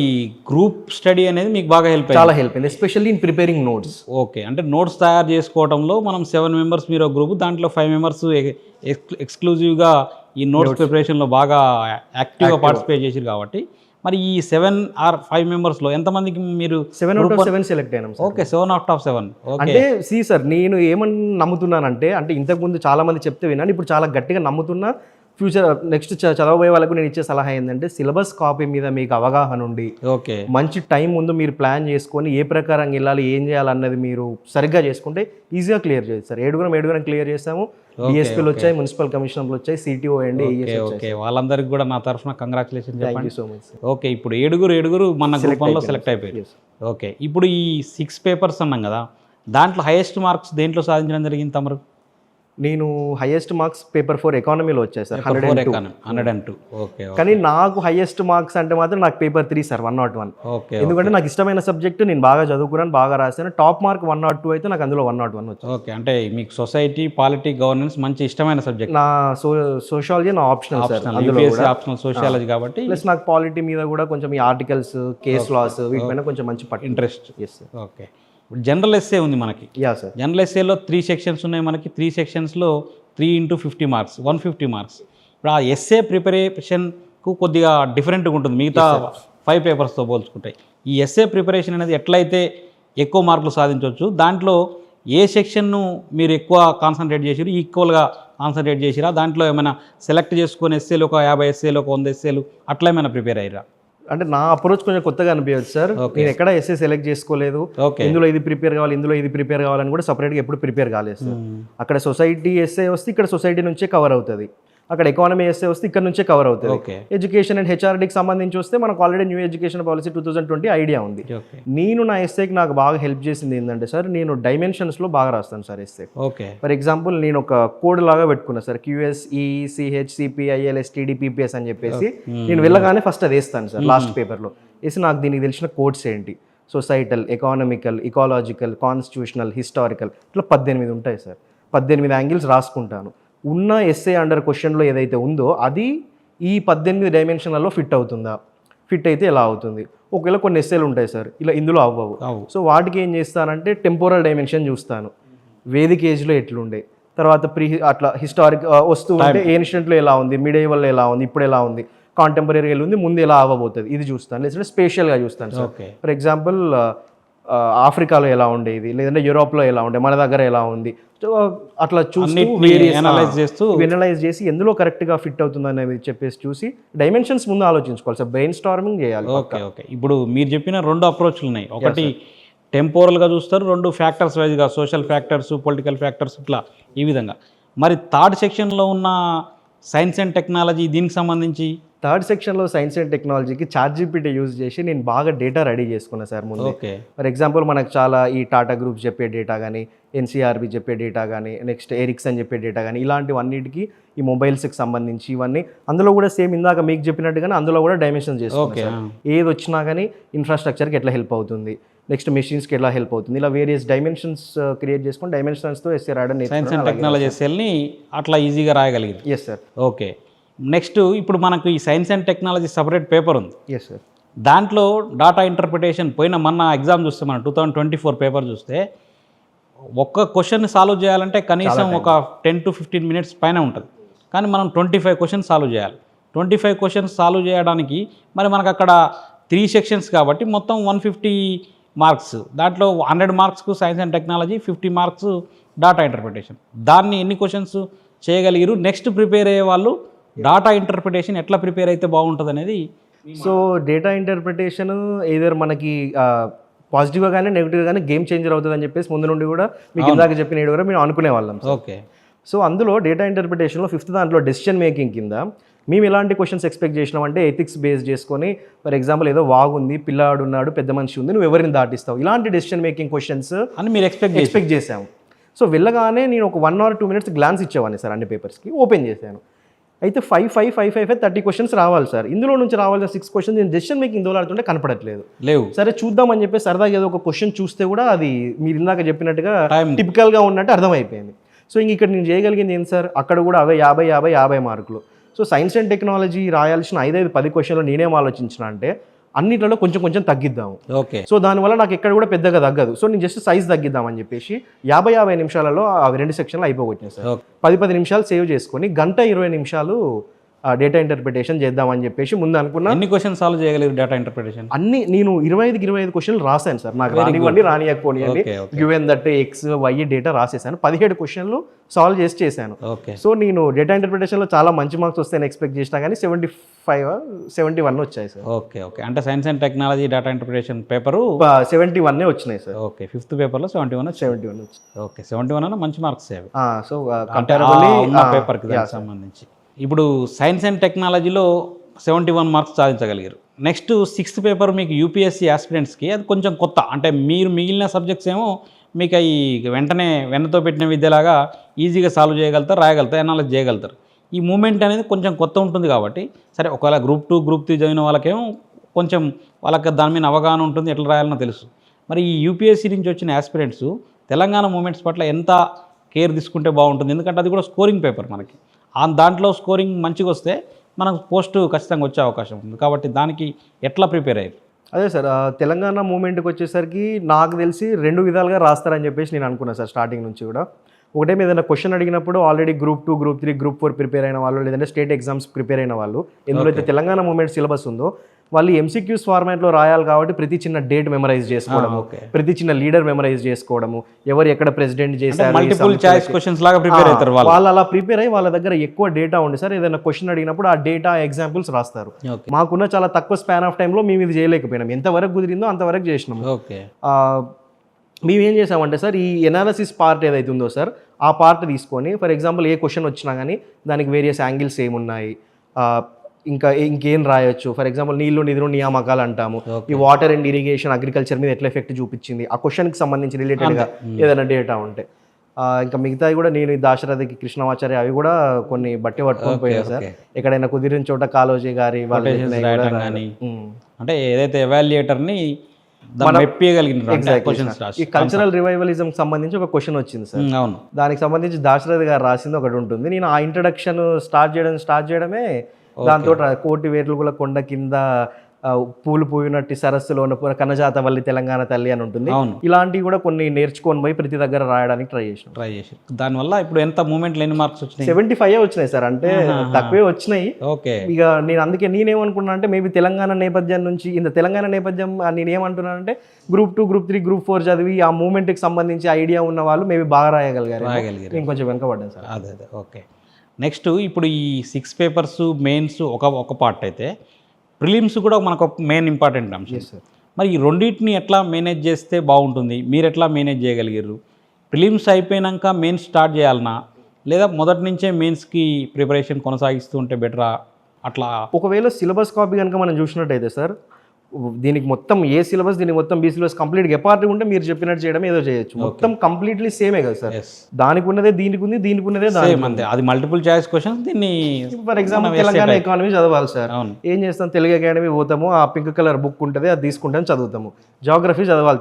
గ్రూప్ స్టడీ అనేది మీకు బాగా హెల్ప్ చాలా హెల్ప్ అయింది, especially in preparing notes. Okay. అంటే నోట్స్ తయారు చేసుకోవడంలో మనం 7 మెంబర్స్ మీరు గ్రూప్, దాంట్లో 5 మెంబర్స్ ఎక్స్క్లూజివ్గా ఈ నోట్స్ ప్రిపరేషన్లో బాగా యాక్టివ్గా పార్టిసిపేట్ చేశారు కాబట్టి మరి ఈ 7 or 5 మెంబర్స్లో ఎంతమందికి మీరు 7 out of 7 సెలెక్ట్ అయినాం. ఓకే. 7 out of 7. అంటే సార్ నేను ఏమని నమ్ముతున్నానంటే, అంటే ఇంతకుముందు చాలా మంది చెప్తే విన్నాను, ఇప్పుడు చాలా గట్టిగా నమ్ముతున్నా. ఫ్యూచర్ నెక్స్ట్ చదవబోయే వాళ్ళకు నేను ఇచ్చే సలహా ఏంటంటే సిలబస్ కాపీ మీద మీకు అవగాహన ఉండి ఓకే మంచి టైం ముందు మీరు ప్లాన్ చేసుకొని ఏ ప్రకారం వెళ్ళాలి, ఏం చేయాలన్నది మీరు సరిగ్గా చేసుకుంటే ఈజీగా క్లియర్ చేయొచ్చు సార్. 7 క్లియర్ చేస్తాము. డిఎస్పీలు వచ్చాయి, మున్సిపల్ కమిషనర్లు వచ్చాయి, సిటిఓ అండి. ఓకే. వాళ్ళందరికీ కూడా నా తరఫున congratulation. Thank you so much. Okay. ఇప్పుడు 7 మన గ్రూప్లో సెలెక్ట్ అయిపోయారు. ఓకే. ఇప్పుడు ఈ 6 పేపర్స్ అన్నాం కదా, దాంట్లో హైయెస్ట్ మార్క్స్ దేంట్లో సాధించడం జరిగింది తమరు? నేను హైయెస్ట్ మార్క్స్ పేపర్ 4 ఎకానమీలో వచ్చాయి సార్, 102. ఓకే. కానీ నాకు హైయెస్ట్ మార్క్స్ అంటే మాత్రం నాకు పేపర్ 3 సార్, 101. ఓకే. ఎందుకంటే నాకు ఇష్టమైన సబ్జెక్ట్, నేను బాగా చదువుకున్నాను, బాగా రాశాను. టాప్ మార్క్ 102 అయితే నాకు అందులో 101 వచ్చింది. ఓకే. అంటే మీకు సొసైటీ, పాలిటీ, గవర్నెన్స్ మంచి ఇష్టమైన సబ్జెక్ట్. నా సోషాలజీ నా ఆప్షనల్ సార్, ఆప్షనల్ సోషియాలజీ కాబట్టి. ప్లస్ నాకు పాలిటీ మీద కూడా కొంచెం ఈ ఆర్టికల్స్, కేస్ లాస్ వీటిపైన కొంచెం మంచి ఇంట్రెస్ట్. ఎస్. ఓకే. ఇప్పుడు జనరల్ ఎస్ఏ ఉంది మనకి. Yeah sir. జనరల్ ఎస్ఏలో 3 సెక్షన్స్ ఉన్నాయి మనకి. 3 సెక్షన్స్లో 3 × 50 మార్క్స్, 150 మార్క్స్. ఇప్పుడు ఆ ఎస్ఏ ప్రిపరేషన్కు కొద్దిగా డిఫరెంట్గా ఉంటుంది మిగతా 5 పేపర్స్తో పోల్చుకుంటే. ఈ ఎస్ఏ ప్రిపరేషన్ అనేది ఎట్లయితే ఎక్కువ మార్కులు సాధించవచ్చు, దాంట్లో ఏ సెక్షన్ను మీరు ఎక్కువ కాన్సన్ట్రేట్ చేసిరు, ఈక్వల్గా కాన్సన్ట్రేట్ చేసిరా, దాంట్లో ఏమైనా సెలెక్ట్ చేసుకొని ఎస్ఏలు ఒక 50 ఎస్ఏలు, ఒక 100 ఎస్ఏలు అట్లా ఏమైనా ప్రిపేర్ అయ్యారా? అంటే నా అప్రోచ్ కొంచెం కొత్తగా అనిపించదు సార్. నేను ఎక్కడ ఎస్ఏ సెలెక్ట్ చేసుకోలేదు. ఇందులో ఇది ప్రిపేర్ కావాలి, ఇందులో ఇది ప్రిపేర్ కావాలని కూడా సపరేట్గా ఎప్పుడు ప్రిపేర్ కాలేదు సార్. అక్కడ సొసైటీ ఎస్ఏ వస్తే ఇక్కడ సొసైటీ నుంచే కవర్ అవుతుంది, అక్కడ ఎకానమీ ఎస్ఏ వస్తే ఇక్కడ నుంచే కవర్ అవుతుంది. ఎడ్యుకేషన్ అండ్ హెచ్ఆర్డీకి సంబంధించి వస్తే మనకు already knew education policy 2020 idea ఉంది. నేను నా ఎస్ఏకి నాకు బాగా హెల్ప్ చేసింది ఏంటంటే సార్, నేను డైమెన్షన్స్లో బాగా రాస్తాను సార్ ఎస్ఏ. ఓకే. ఫర్ ఎగ్జాంపుల్ నేను ఒక కోడ్ లాగా పెట్టుకున్నా సార్, QSECHCPILSTDPPS అని చెప్పేసి. నేను వెళ్ళగానే ఫస్ట్ అది వేస్తాను సార్ లాస్ట్ పేపర్లో వేసి, నాకు దీనికి తెలిసిన కోడ్స్ ఏంటి, సొసైటల్, ఎకానమికల్, ఇకాలజికల్, కాన్స్టిట్యూషనల్, హిస్టారికల్, ఇట్లా 18 ఉంటాయి సార్. 18 యాంగిల్స్ రాసుకుంటాను. ఉన్న ఎస్ఏ అండర్ క్వశ్చన్లో ఏదైతే ఉందో అది ఈ 18 డైమెన్షన్లలో ఫిట్ అవుతుందా, ఫిట్ అయితే ఎలా అవుతుంది. ఒకవేళ కొన్ని ఎస్ఏలు ఉంటాయి సార్ ఇందులో అవ్వవు. సో వాటికి ఏం చేస్తానంటే టెంపోరల్ డైమెన్షన్ చూస్తాను, వేదిక ఏజ్లో ఎట్లుండే, తర్వాత అట్లా హిస్టారిక్ వస్తూ ఉంటే ఏన్షియంట్లో ఎలా ఉంది, మిడియేవల్లో ఎలా ఉంది, ఇప్పుడు ఎలా ఉంది, కాంటెంపరీ ఎలా ఉంది, ముందు ఎలా అవ్వబోతుంది ఇది చూస్తాను. లేదంటే స్పేషియల్గా చూస్తాను సార్. ఫర్ ఎగ్జాంపుల్ ఆఫ్రికాలో ఎలా ఉండేది, లేదంటే యూరోప్లో ఎలా ఉండే, మన దగ్గర ఎలా ఉంది, అట్లా చూసి ఎనలైజ్ చేసి ఎందులో కరెక్ట్గా ఫిట్ అవుతుంది అనేది చెప్పేసి చూసి డైమెన్షన్స్ ముందు ఆలోచించుకోవాలి సార్, బ్రెయిన్ స్టార్మింగ్ చేయాలి. ఓకే. ఓకే. ఇప్పుడు మీరు చెప్పిన 2 అప్రోచ్లు ఉన్నాయి. ఒకటి టెంపోరల్గా చూస్తారు, 2 ఫ్యాక్టర్స్ వైజ్గా, సోషల్ ఫ్యాక్టర్స్, పొలిటికల్ ఫ్యాక్టర్స్, ఇట్లా ఈ విధంగా. మరి 3rd సెక్షన్లో ఉన్న సైన్స్ అండ్ టెక్నాలజీ, దీనికి సంబంధించి థర్డ్ సెక్షన్లో సైన్స్ అండ్ టెక్నాలజీకి ChatGPT యూజ్ చేసి నేను బాగా డేటా రెడీ చేసుకున్నాను సార్ ముందు. ఓకే. ఫర్ ఎగ్జాంపుల్ మనకు చాలా ఈ టాటా గ్రూప్ చెప్పే డేటా కానీ, ఎన్సీఆర్బి చెప్పే డేటా కానీ, నెక్స్ట్ ఎరిక్సన్ చెప్పే డేటా కానీ, ఇలాంటివన్నిటికీ ఈ మొబైల్స్కి సంబంధించి ఇవన్నీ అందులో కూడా సేమ్ ఇందాక మీకు చెప్పినట్టుగానే అందులో కూడా డైమెన్షన్స్ చేసుకున్నాను. ఏది వచ్చినా కానీ ఇన్ఫ్రాస్ట్రక్చర్కి ఎట్లా హెల్ప్ అవుతుంది, నెక్స్ట్ మెషిన్స్కి ఎలా హెల్ప్ అవుతుంది, ఇలా వేరియస్ డైమెన్షన్స్ క్రియేట్ చేసుకొని డైమెన్షన్స్తో ఎస్ఏ రాయడం సైన్స్ అండ్ టెక్నాలజీ ఎస్ఎల్ని అట్లా ఈజీగా రాయగలిగారు. Yes sir. ఓకే. నెక్స్ట్ ఇప్పుడు మనకు ఈ science and technology separate paper ఉంది. Yes sir. దాంట్లో డాటా ఇంటర్ప్రిటేషన్ మొన్న ఎగ్జామ్ చూస్తే మనం 2024 పేపర్ చూస్తే ఒక్క క్వశ్చన్ సాల్వ్ చేయాలంటే కనీసం ఒక 10 to 15 minutes పైన ఉంటుంది. కానీ మనం 25 క్వశ్చన్స్ సాల్వ్ చేయాలి. 25 క్వశ్చన్స్ సాల్వ్ చేయడానికి మరి మనకు అక్కడ 3 సెక్షన్స్ కాబట్టి మొత్తం 150 మార్క్స్. దాంట్లో 100 మార్క్స్కు science and technology, 50 marks data interpretation. దాన్ని ఎన్ని క్వశ్చన్స్ చేయగలిగారు? నెక్స్ట్ ప్రిపేర్ అయ్యే వాళ్ళు డాటా ఇంటర్ప్రిటేషన్ ఎట్లా ప్రిపేర్ అయితే బాగుంటుంది అనేది. సో డేటా ఇంటర్ప్రిటేషన్ ఏదర్ మనకి పాజిటివ్గా కానీ నెగిటివ్గా కానీ గేమ్ చేంజర్ అవుతుంది అని చెప్పేసి ముందు నుండి కూడా మీకు ఇందాక చెప్పిన కూడా మేము అనుకునే వాళ్ళం. ఓకే. సో అందులో డేటా ఇంటర్ప్రిటేషన్లో 5th దాంట్లో డెసిషన్ మేకింగ్ కింద మేము ఎలాంటి క్వశ్చన్స్ ఎక్స్పెక్ట్ చేసినామంటే ఎథిక్స్ బేస్ చేసుకొని, ఫర్ ఎగ్జాంపుల్ ఏదో వాగుంది, పిల్లాడు ఉన్నాడు, పెద్ద మనిషి ఉంది, నువ్వు ఎవరిని దాటిస్తావు, ఇలాంటి డెసిషన్ మేకింగ్ క్వశ్చన్స్ అని మీరు ఎక్స్పెక్ట్ చేసాము. సో వెళ్ళగానే నేను ఒక 1 or 2 minutes గ్లాన్స్ ఇచ్చేవాడిని సార్ అన్ని పేపర్స్కి. ఓపెన్ చేశాను. అయితే 30 క్వశ్చన్స్ రావాలి సార్. ఇందులో నుంచి రావాల్సిన 6 క్వశ్చన్స్ నేను డెసిషన్ మేకింగ్ దోలాడుతుంటే కనపడట్లేదు. లేవు. సరే చూద్దామని చెప్పి సరదాగా ఏదో ఒక క్వశ్చన్ చూస్తే కూడా అది మీరు ఇందాక చెప్పినట్టుగా టిపికల్గా ఉన్నట్టు అర్థమైపోయింది. సో ఇంక ఇక్కడ నేను చేయగలిగింది ఏంటి సార్, అక్కడ కూడా అవే 50 మార్కులు. సో సైన్స్ అండ్ టెక్నాలజీ రాయాల్సిన 5-10 క్వశ్చన్లు నేనేం ఆలోచించిన అంటే అన్నిట్లలో కొంచెం తగ్గిద్దాము. ఓకే. సో దానివల్ల నాకు ఎక్కడ కూడా పెద్దగా తగ్గదు. సో నేను జస్ట్ సైజ్ తగ్గిద్దామని చెప్పేసి 50 నిమిషాలలో అవి 2 సెక్షన్లు అయిపోగొట్టినాయి సార్. 10 నిమిషాలు సేవ్ చేసుకొని 1:20 నిమిషాలు డేటా ఇంటర్ప్రిటేషన్ చేద్దామని చెప్పేసి ముందు అనుకున్నా. ఎన్ని క్వశ్చన్స్ సాల్వ్ చేయగలిగారు డేటా ఇంటర్ప్రిటేషన్? అన్ని నేను 25 క్వశ్చన్లు రాశాను సార్. నాకు రానివ్వండి రానియకపోనివ్వండి, given that x y data రాసేసాను. 17 క్వశ్చన్లు సాల్వ్ చేశాను. సో నేను డేటా ఇంటర్ప్రిటేషన్లో చాలా మంచి మార్క్స్ వస్తాయని ఎక్స్పెక్ట్ చేసినా కానీ 75-71 వచ్చాయి సార్. ఓకే. అంటే science and technology data interpretation paper 71 వచ్చినాయి సార్. ఓకే. 5th పేపర్లో 71 వచ్చి. ఓకే. 71 అన్న మంచి మార్క్స్ అవి. సో కంపారిబుల్లీ పేపర్కి సంబంధించి ఇప్పుడు సైన్స్ అండ్ టెక్నాలజీలో 71 మార్క్స్ సాధించగలిగారు. నెక్స్ట్ 6th పేపర్ మీకు యూపీఎస్సీ ఆస్పిరెంట్స్కి అది కొంచెం కొత్త. అంటే మీరు మిగిలిన సబ్జెక్ట్స్ ఏమో మీకు అవి వెంటనే వెన్నతో పెట్టిన విద్యలాగా ఈజీగా సాల్వ్ చేయగలుగుతారు, రాయగలుగుతారు, అనాలైజ్ చేయగలుగుతారు. ఈ మూమెంట్ అనేది కొంచెం కొత్త ఉంటుంది కాబట్టి సరే ఒకవేళ Group 2, Group 3 చదివిన వాళ్ళకేమో కొంచెం వాళ్ళకి దాని మీద అవగాహన ఉంటుంది, ఎట్లా రాయాలనో తెలుసు. మరి ఈ యూపీఎస్సీ నుంచి వచ్చిన ఆస్పిరెంట్స్ తెలంగాణ మూమెంట్స్ పట్ల ఎంత కేర్ తీసుకుంటే బాగుంటుంది? ఎందుకంటే అది కూడా స్కోరింగ్ పేపర్ మనకి. దాంట్లో స్కోరింగ్ మంచిగా వస్తే మనకు పోస్ట్ ఖచ్చితంగా వచ్చే అవకాశం ఉంది. కాబట్టి దానికి ఎట్లా ప్రిపేర్ అయ్యారు? అదే సార్, తెలంగాణ మూమెంట్కి వచ్చేసరికి నాకు తెలిసి 2 విధాలుగా రాస్తారని చెప్పేసి నేను అనుకున్నాను సార్ స్టార్టింగ్ నుంచి కూడా. ఒకటేమో ఏదైనా క్వశ్చన్ అడిగినప్పుడు already Group 2, Group 3, Group 4 prepare అయిన వాళ్ళు, లేదంటే స్టేట్ ఎగ్జామ్స్ ప్రిపేర్ అయిన వాళ్ళు, ఎందులో అయితే తెలంగాణ మూమెంట్ సిలబస్ ఉందో వాళ్ళు MCQs ఫార్మాట్లో రాయాలి కాబట్టి ప్రతి చిన్న డేట్ మెమరైజ్ చేసుకోవడము, ప్రతి చిన్న లీడర్ మెమరైజ్ చేసుకోవడము, ఎవరు ఎక్కడ ప్రెసిడెంట్ చేశారు, మల్టిపుల్ చాయిస్ క్వశ్చన్స్ లాగా ప్రిపేర్ అవుతారు వాళ్ళు. అలా ప్రిపేర్ అయ్యి వాళ్ళ దగ్గర ఎక్కువ డేటా ఉంది సార్. ఏదైనా క్వశ్చన్ అడిగినప్పుడు ఆ డేటా ఎగ్జాంపుల్స్ రాస్తారు. మాకున్న చాలా తక్కువ స్పాన్ ఆఫ్ టైంలో మేము ఇది చేయలేకపోయినాం. ఎంతవరకు కుదిరిందో అంతవరకు చేసినాము. మేము ఏం చేసామంటే సార్, ఈ ఎనాలిసిస్ పార్ట్ ఏదైతే ఉందో సార్, ఆ పార్ట్ తీసుకొని ఫర్ ఎగ్జాంపుల్ ఏ క్వశ్చన్ వచ్చినా కానీ దానికి వేరియస్ యాంగిల్స్ ఏమున్నాయి, ఇంకేం రాయొచ్చు. ఫర్ ఎగ్జాంపుల్ నీళ్లు నిధులు నియామకాలు అంటాము, ఈ వాటర్ అండ్ ఇరిగేషన్ అగ్రికల్చర్ మీద ఎట్లా ఎఫెక్ట్ చూపించింది, ఆ క్వశ్చన్కి సంబంధించి రిలేటెడ్గా ఏదైనా డేటా ఉంటే. ఇంకా మిగతావి కూడా నేను దాశరథికి కృష్ణమాచార్య అవి కూడా కొన్ని బట్టి పట్టుకొని పోయాను సార్. ఎక్కడైనా కుదిరిన చోట కాలోజీ గారి అంటే ఏదైతే ఎవాల్యుయేటర్ని ఈ కల్చరల్ రివైవలిజం సంబంధించి ఒక క్వశ్చన్ వచ్చింది సార్. అవును, దానికి సంబంధించి దాశరథి గారు రాసింది ఒకటి ఉంటుంది. నేను ఆ ఇంట్రడక్షన్ స్టార్ట్ చేయడమే దాంతో కోటి వేర్లుగుల కొండ కింద పూలు పూయినట్టు సరస్సులో ఉన్న కన్నజాత వల్లి తెలంగాణ తల్లి అని ఉంటుంది. ఇలాంటివి కూడా కొన్ని నేర్చుకొని పోయి ప్రతి దగ్గర రాయడానికి ట్రై చేసి దానివల్ల ఇప్పుడు ఎంత మూమెంట్ ఎన్ని మార్క్స్ వచ్చినాయి? 75 వచ్చినాయి సార్. అంటే తక్కువే వచ్చినాయి. ఇక నేను అందుకే నేనేమనుకున్నా అంటే మేబీ తెలంగాణ నేపథ్యం నుంచి తెలంగాణ నేపథ్యం నేనేమంటున్నానంటే Group 2, Group 3, Group 4 చదివి ఆ మూమెంట్కి సంబంధించి ఐడియా ఉన్న వాళ్ళు మేబీ బాగా రాయగలిగారు. నేను కొంచెం వెనకబడ్డాను సార్. అదే ఓకే. నెక్స్ట్ ఇప్పుడు ఈ 6 పేపర్స్ మెయిన్స్ ఒక పార్ట్ అయితే ప్రిలిమ్స్ కూడా మనకు మెయిన్ ఇంపార్టెంట్ అంశం. మరి ఈ రెండింటిని ఎట్లా మేనేజ్ చేస్తే బాగుంటుంది? మీరు ఎట్లా మేనేజ్ చేయగలిగారు? ప్రిలిమ్స్ అయిపోయాక మెయిన్స్ స్టార్ట్ చేయాలన్నా లేదా మొదటి నుంచే మెయిన్స్కి ప్రిపరేషన్ కొనసాగిస్తూ ఉంటే బెటరా అట్లా ఒకవేళ సిలబస్ కాపీ కనుక మనం చూసినట్టయితే సార్, దీనికి మొత్తం ఏ సిలబస్, దీనికి మొత్తం బి సిలబస్ కంప్లీట్గా ఎపార్ట్ ఉంటే మీరు చెప్పినట్టు చేయడం ఏదో చేయొచ్చు. మొత్తం కంప్లీట్లీ సేమే కదా సార్. దానికి ఉన్నదే దీనికి ఉంది, దీనికి ఉన్నదే దానికి అంతే. అది మల్టిపుల్ చాయిస్ క్వశ్చన్స్. దీన్ని ఫర్ ఎగ్జాంపుల్ తెలంగాణ ఎకానమీ చదవాలి సార్, ఏం చేస్తాం, తెలుగు అకాడమీ పోతాము, ఆ పింక్ కలర్ బుక్ ఉంటుంది, అది తీసుకుంటాం చదువుతాము. జాగ్రఫీ చదవాలి,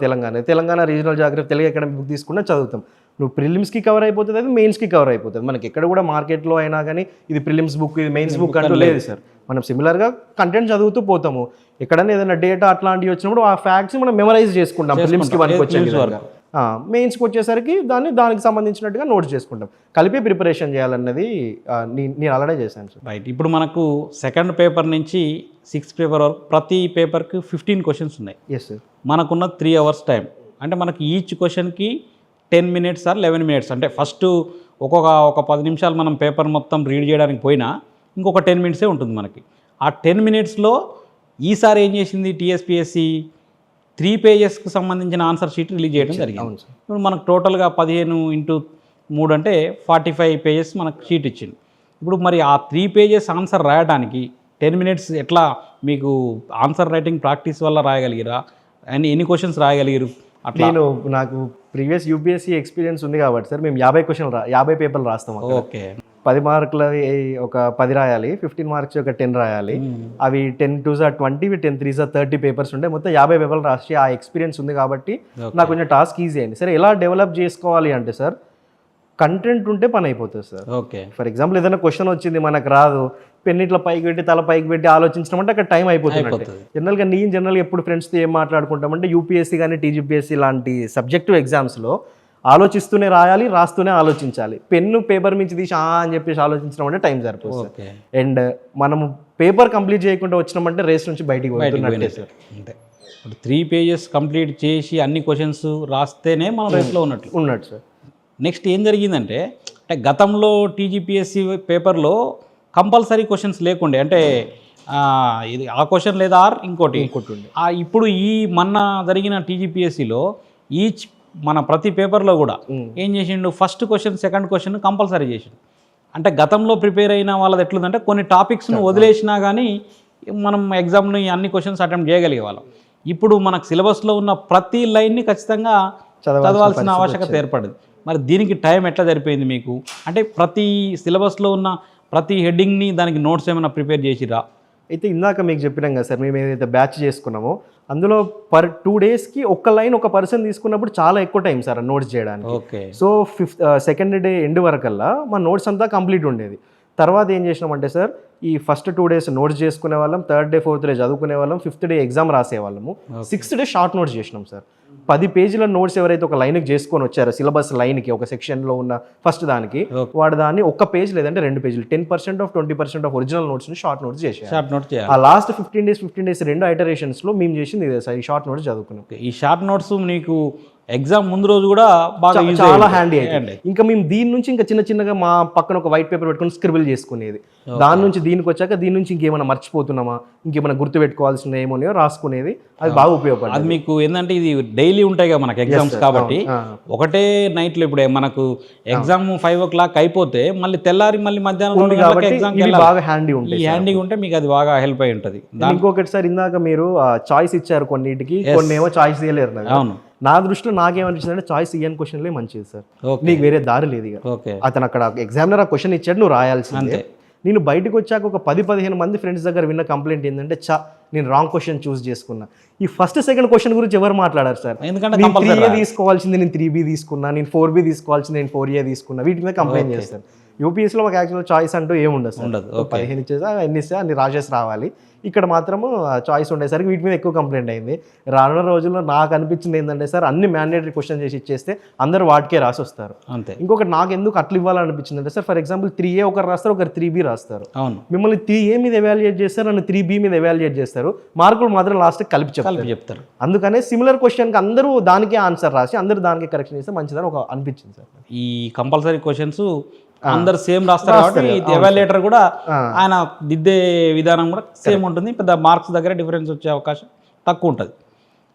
Telangana regional geography Telugu academy book తీసుకుంటాం చదువుతాం. నువ్వు ప్రిలిమ్స్కి కవర్ అయిపోతుంది, అది మెయిన్స్కి కవర్ అయిపోతుంది. మనకి ఎక్కడ కూడా మార్కెట్లో అయినా కానీ ఇది ప్రిలిమ్స్ బుక్, ఇది మెయిన్స్ బుక్ అంటూ లేదు సార్. మనం సిమిలర్గా కంటెంట్ చదువుతూ పోతాము. ఎక్కడైనా ఏదైనా డేటా అట్లాంటివి వచ్చినప్పుడు ఆ ఫ్యాక్ట్స్ మనం మెమరైజ్ చేసుకుంటాం. ప్రిలిమ్స్కి మనకి వచ్చే మెయిన్స్కి వచ్చేసరికి దానికి సంబంధించినట్టుగా నోట్స్ చేసుకుంటాం. కలిపి ప్రిపరేషన్ చేయాలన్నది నేను ఆల్రెడీ చేశాను సార్. రైట్. ఇప్పుడు మనకు సెకండ్ పేపర్ నుంచి 6th పేపర్ వరకు ప్రతి పేపర్కి 15 క్వశ్చన్స్ ఉన్నాయి. Yes sir. మనకున్న 3 hours టైం. అంటే మనకి ఈచ్ క్వశ్చన్కి 10 minutes ఆర్ 11 minutes. అంటే ఫస్ట్ ఒక 10 నిమిషాలు మనం పేపర్ మొత్తం రీడ్ చేయడానికి పోయినా ఇంకొక 10 minutes ఉంటుంది మనకి. ఆ 10 minutesలో ఈసారి ఏం చేసింది టీఎస్పీఎస్సీ 3 pagesకి సంబంధించిన ఆన్సర్ షీట్ రిలీజ్ చేయడం జరిగింది. ఇప్పుడు మనకు టోటల్గా 15x3 అంటే 45 pages మనకు షీట్ ఇచ్చింది. ఇప్పుడు మరి ఆ 3 pages ఆన్సర్ రాయడానికి 10 minutes ఎట్లా మీకు ఆన్సర్ రైటింగ్ ప్రాక్టీస్ వల్ల రాయగలిగిరా? ఎన్ని క్వశ్చన్స్ రాయగలిగారు? అట్లా నాకు ప్రీవియస్ యూపీఎస్సీ ఎక్స్పీరియన్స్ ఉంది కాబట్టి సార్, మేము 50 పేపర్లు రాస్తాం. ఓకే. 10 మార్కులు ఒక 10 రాయాలి, 15 మార్క్స్ ఒక 10 రాయాలి. అవి 10 2s 20, 10 3s 30 పేపర్స్ ఉంటాయి. మొత్తం 50 పేపర్లు రాసి ఆ ఎక్స్పీరియన్స్ ఉంది కాబట్టి నాకు కొంచెం టాస్క్ ఈజీ అయింది. సరే, ఎలా డెవలప్ చేసుకోవాలి అంటే సార్, కంటెంట్ ఉంటే పని అయిపోతుంది సార్. ఓకే. ఫర్ ఎగ్జాంపుల్ ఏదైనా క్వశ్చన్ వచ్చింది, మనకు రాదు, పెన్ ఇట్లా పైకి పెట్టి తల పైకి పెట్టి ఆలోచించడం అంటే అక్కడ టైం అయిపోతుంది. జనరల్గా ఎప్పుడు ఫ్రెండ్స్తో ఏం మాట్లాడుకుంటామంటే, యూపీఎస్సీ కానీ టీజీపీఎస్సీ లాంటి సబ్జెక్టివ్ ఎగ్జామ్స్లో ఆలోచిస్తూనే రాయాలి, రాస్తూనే ఆలోచించాలి. పెన్ను పేపర్ నుంచి తీసి అని చెప్పేసి ఆలోచించడం అంటే టైం సరిపోతుంది. అండ్ మనం పేపర్ కంప్లీట్ చేయకుండా వచ్చినామంటే రేస్ నుంచి బయటికి పోతున్నట్టే సార్. అంటే 3 pages కంప్లీట్ చేసి అన్ని క్వశ్చన్స్ రాస్తేనే మన రేస్లో ఉన్నట్టు సార్. నెక్స్ట్ ఏం జరిగిందంటే, గతంలో టీజీపీఎస్సీ పేపర్లో కంపల్సరీ క్వశ్చన్స్ లేకుండే. అంటే ఇది ఆ క్వశ్చన్ లేదా ఆర్ ఇంకోటి ఉండే. ఇప్పుడు ఈ మొన్న జరిగిన టీజీపీఎస్సీలో మన ప్రతి పేపర్లో కూడా ఏం చేసిండు, first question second question compulsory చేసిండు. అంటే గతంలో ప్రిపేర్ అయిన వాళ్ళది ఎట్లుందంటే, కొన్ని టాపిక్స్ను వదిలేసినా కానీ మనం ఎగ్జామ్ని అన్ని క్వశ్చన్స్ అటెంప్ట్ చేయగలిగే వాళ్ళం. ఇప్పుడు మనకు సిలబస్లో ఉన్న ప్రతి లైన్ని ఖచ్చితంగా చదవాల్సిన ఆవశ్యకత ఏర్పడింది. మరి దీనికి టైం ఎట్లా సరిపోయింది మీకు? అంటే ప్రతి సిలబస్లో ఉన్న ప్రతి హెడ్డింగ్ని దానికి నోట్స్ ఏమైనా ప్రిపేర్ చేసిరా? అయితే ఇందాక మీకు చెప్పినాం కదా సార్, మేము ఏదైతే బ్యాచ్ చేసుకున్నామో అందులో పర్ 2 daysకి ఒక లైన్ ఒక పర్సన్ తీసుకున్నప్పుడు చాలా ఎక్కువ టైం సార్ నోట్స్ చేయడానికి. Okay. So second day end వరకల్లా మా నోట్స్ అంతా కంప్లీట్ ఉండేది. తర్వాత ఏం చేసినామంటే సార్, ఈ ఫస్ట్ 2 days నోట్స్ చేసుకునే వాళ్ళం, 3rd day 4th day చదువుకునే వాళ్ళం, 5th day ఎగ్జామ్ రాసేవాళ్ళము, 6th day షార్ట్ నోట్స్ చేసినాం సార్. 10 పేజీల నోట్స్ ఎవరైతే ఒక లైన్కి చేసుకొని వచ్చారో, సిలబస్ లైన్కి ఒక సెక్షన్లో ఉన్న ఫస్ట్ దానికి, వాడు దాన్ని 1 పేజ్ లేదంటే 2 పేజీలు 10% ఆఫ్ 20% ఆఫ్ ఒరిజినల్ నోట్స్ని షార్ట్ నోట్స్ చేశారు. ఆ లాస్ట్ 15 days 2 ఐటరేషన్స్లో మేము చేసింది ఇదే సార్, ఈ షార్ట్ నోట్స్ చదువుకున్నాం. ఈ షార్ట్ నోట్స్ నీకు ఎగ్జామ్ ముందు రోజు కూడా బాగా చాలా హ్యాండీ అయింది. ఇంకా మేము దీని నుంచి ఇంకా చిన్నగా మా పక్కన ఒక వైట్ పేపర్ పెట్టుకుని స్క్రిబుల్ చేసుకునేది. దాని నుంచి దీనికి వచ్చాక దీని నుంచి ఇంకేమైనా మర్చిపోతున్నామా, ఇంకేమైనా గుర్తు పెట్టుకోవాల్సిన ఏమోనో రాసుకునేది. అది బాగా ఉపయోగపడుతుంది. అది మీకు ఏంటంటే, ఇది డైలీ ఉంటాయి కదా మనకు ఎగ్జామ్స్ కాబట్టి, ఒకటే నైట్లో ఇప్పుడు మనకు ఎగ్జామ్ 5 o'clock అయిపోతే మళ్ళీ తెల్లారి మళ్ళీ మధ్యాహ్నం బాగా హ్యాండీ ఉంటుంది. ఈ హ్యాండీ ఉంటే మీకు అది బాగా హెల్ప్ అయి ఉంటుంది. ఇంకొకటి సార్, ఇందాక మీరు చాయిస్ ఇచ్చారు కొన్నిటికి, కొన్ని ఏమో చాయిస్ ఇవ్వలేరు. అవును. నా దృష్టిలో నాకేమనిపించింది అంటే, చాయిస్ ఇయ్యని క్వశ్చన్లే మంచిది సార్. నీకు వేరే దారి లేదు. అతను అక్కడ ఎగ్జామినర్ ఆ క్వశ్చన్ ఇచ్చాడు, నువ్వు రాయాల్సిందే. నేను బయటకు వచ్చాక ఒక 10-15 మంది ఫ్రెండ్స్ దగ్గర విన్న కంప్లైంట్ ఏంటంటే, నేను రాంగ్ క్వశ్చన్ చూస్ చేసుకున్నా. ఈ ఫస్ట్ సెకండ్ క్వశ్చన్ గురించి ఎవరు మాట్లాడారు సార్? ఎందుకంటే 3A తీసుకోవాల్సింది నేను 3B తీసుకున్నా, నేను 4B తీసుకోవాల్సింది నేను 4A తీసుకున్నా, వీటి మీద కంప్లైంట్ చేస్తాను. యూపీఎస్సీలో మాకు యాక్చువల్ చాయిస్ అంటూ ఏముండదు సార్. 15 ఇచ్చేసా, ఎన్ని ఇస్తే అన్ని రాసేసి రావాలి. ఇక్కడ మాత్రము చాయిస్ ఉండేసరికి వీటి మీద ఎక్కువ కంప్లైంట్ అయింది. రానున్న రోజుల్లో నాకు అనిపించింది ఏంటంటే సార్, అన్ని మ్యాండేటరీ క్వశ్చన్ చేసి ఇచ్చేస్తే అందరూ వాటికే రాసి వస్తారు. అంతే. ఇంకొకటి నాకు ఎందుకు అట్లా ఇవ్వాలనిపించింది అంటే సార్, ఫర్ ఎగ్జాంపుల్ 3A ఒకరు రాస్తారు, ఒకరు 3B రాస్తారు. మిమ్మల్ని 3A మీద ఎవాల్యుయేట్ చేస్తారు, నన్ను 3B మీద ఎవాల్యుయేట్ చేస్తారు. మార్కులు మాత్రం లాస్ట్ కలిపి చెప్తారు. అందుకనే సిమిలర్ క్వశ్చన్కి అందరూ దానికే ఆన్సర్ రాసి అందరూ దానికి కరెక్షన్ చేస్తే మంచిదని ఒక అనిపించింది సార్. ఈ కంపల్సరీ క్వశ్చన్స్ అందరు సేమ్ రాస్తారు కాబట్టి ఎవాల్యుయేటర్ కూడా ఆయన దిద్దే విధానం కూడా సేమ్ ఉంటుంది. పెద్ద మార్క్స్ దగ్గర డిఫరెన్స్ వచ్చే అవకాశం తక్కువ ఉంటుంది.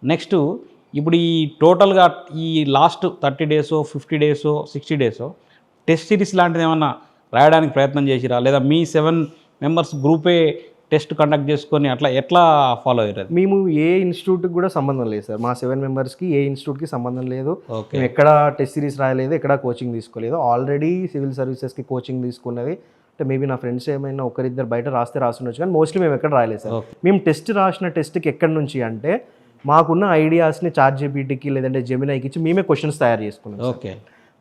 నెక్స్ట్, ఇప్పుడు ఈ టోటల్గా ఈ last 30 days 50 days 60 days test series లాంటిది ఏమన్నా రాయడానికి ప్రయత్నం చేసిరా? లేదా మీ 7 మెంబర్స్ గ్రూపే టెస్ట్ కండక్ట్ చేసుకొని అట్లా ఎట్లా ఫాలో అయ్యారు? మేము ఏ ఇన్స్టిట్యూట్కి కూడా సంబంధం లేదు సార్. మా 7 మెంబర్స్కి ఏ ఇన్స్టిట్యూట్కి సంబంధం లేదు. ఓకే. మేము ఎక్కడ టెస్ట్ సిరీస్ రాయలేదు, ఎక్కడ కోచింగ్ తీసుకోలేదు. ఆల్రెడీ సివిల్ సర్వీసెస్కి కోచింగ్ తీసుకున్నది. అంటే మేబీ నా ఫ్రెండ్స్ ఏమైనా ఒకరిద్దరు బయట రాస్తుండొచ్చు, కానీ మోస్ట్లీ మేము ఎక్కడ రాయలేదు సార్. మేము టెస్ట్ రాసిన టెస్ట్కి ఎక్కడి నుంచి అంటే మాకున్న ఐడియాస్ని చాట్‌జీపీటీకి లేదంటే జెమినైకి ఇచ్చి మేమే క్వశ్చన్స్ తయారు చేసుకున్నాం. ఓకే.